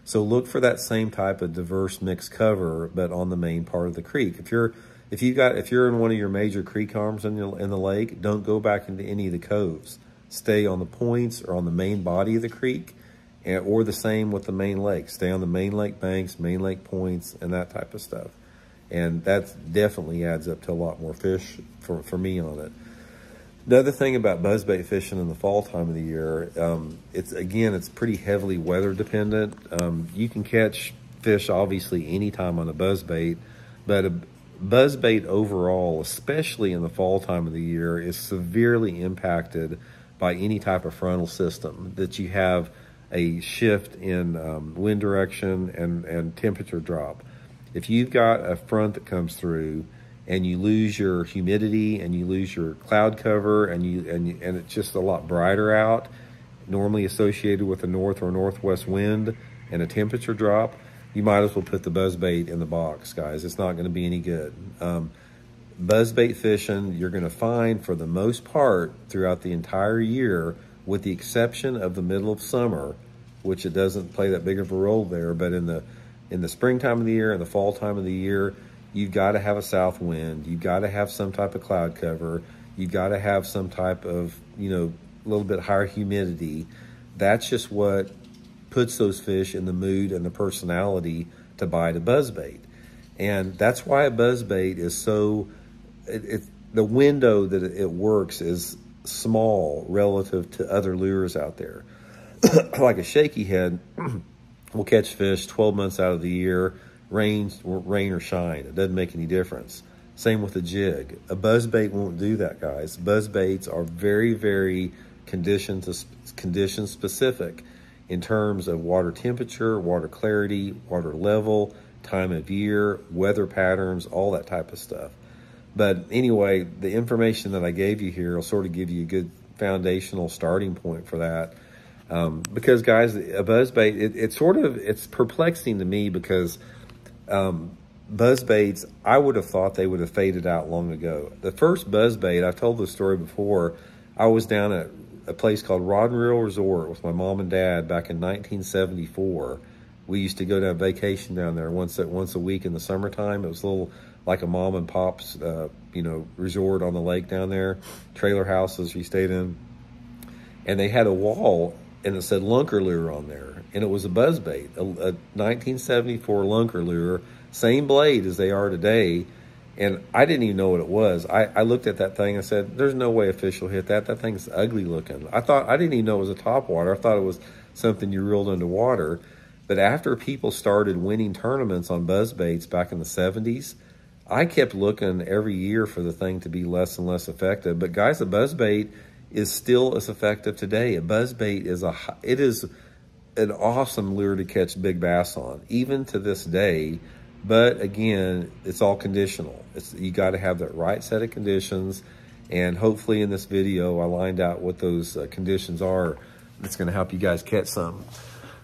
So look for that same type of diverse mixed cover, but on the main part of the creek. If you're in one of your major creek arms in the lake, don't go back into any of the coves. Stay on the points or on the main body of the creek, or the same with the main lake. Stay on the main lake banks, main lake points, and that type of stuff. And that definitely adds up to a lot more fish for me on it. The other thing about buzzbait fishing in the fall time of the year, it's pretty heavily weather dependent. You can catch fish obviously anytime on a buzzbait, but a buzzbait overall, especially in the fall time of the year, is severely impacted by any type of frontal system, that you have a shift in wind direction and temperature drop. If you've got a front that comes through and you lose your humidity and you lose your cloud cover and it's just a lot brighter out, normally associated with a north or northwest wind and a temperature drop, you might as well put the buzzbait in the box, guys. It's not going to be any good. Buzzbait fishing, you're going to find for the most part throughout the entire year, with the exception of the middle of summer, which it doesn't play that big of a role there, but in the springtime of the year and the fall time of the year, you've got to have a south wind. You've got to have some type of cloud cover. You've got to have some type of, a little bit higher humidity. That's just what puts those fish in the mood and the personality to bite a buzzbait. And that's why a buzzbait is so, the window that it works is small relative to other lures out there. Like a shaky head will catch fish 12 months out of the year, rain or shine. It doesn't make any difference. Same with a jig. A buzzbait won't do that, guys. Buzzbaits are very, very condition specific in terms of water temperature, water clarity, water level, time of year, weather patterns, all that type of stuff. But anyway, the information that I gave you here will sort of give you a good foundational starting point for that. Because guys, a buzzbait, it's perplexing to me because buzzbaits, I would have thought they would have faded out long ago. The first buzzbait, I've told this story before, I was down at a place called Rod and Reel Resort with my mom and dad back in 1974. We used to go to a vacation down there once a week in the summertime. It was a like a mom and pop's, you know, resort on the lake down there, trailer houses we stayed in. And they had a wall and it said lunker lure on there. And it was a buzzbait, a 1974 lunker lure, same blade as they are today. And I didn't even know what it was. I looked at that thing and said, there's no way a fish will hit that. That thing's ugly looking. I didn't even know it was a topwater. I thought it was something you reeled underwater. But after people started winning tournaments on buzzbaits back in the 70s, I kept looking every year for the thing to be less and less effective. But guys, a buzzbait is still as effective today. A buzzbait is an awesome lure to catch big bass on, even to this day. But again, it's all conditional. You got to have that right set of conditions. And hopefully in this video, I lined out what those conditions are. That's going to help you guys catch some.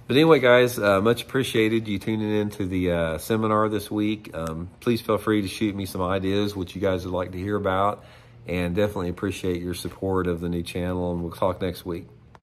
But anyway, guys, much appreciated you tuning in to the seminar this week. Please feel free to shoot me some ideas, what you guys would like to hear about. And definitely appreciate your support of the new channel. And we'll talk next week.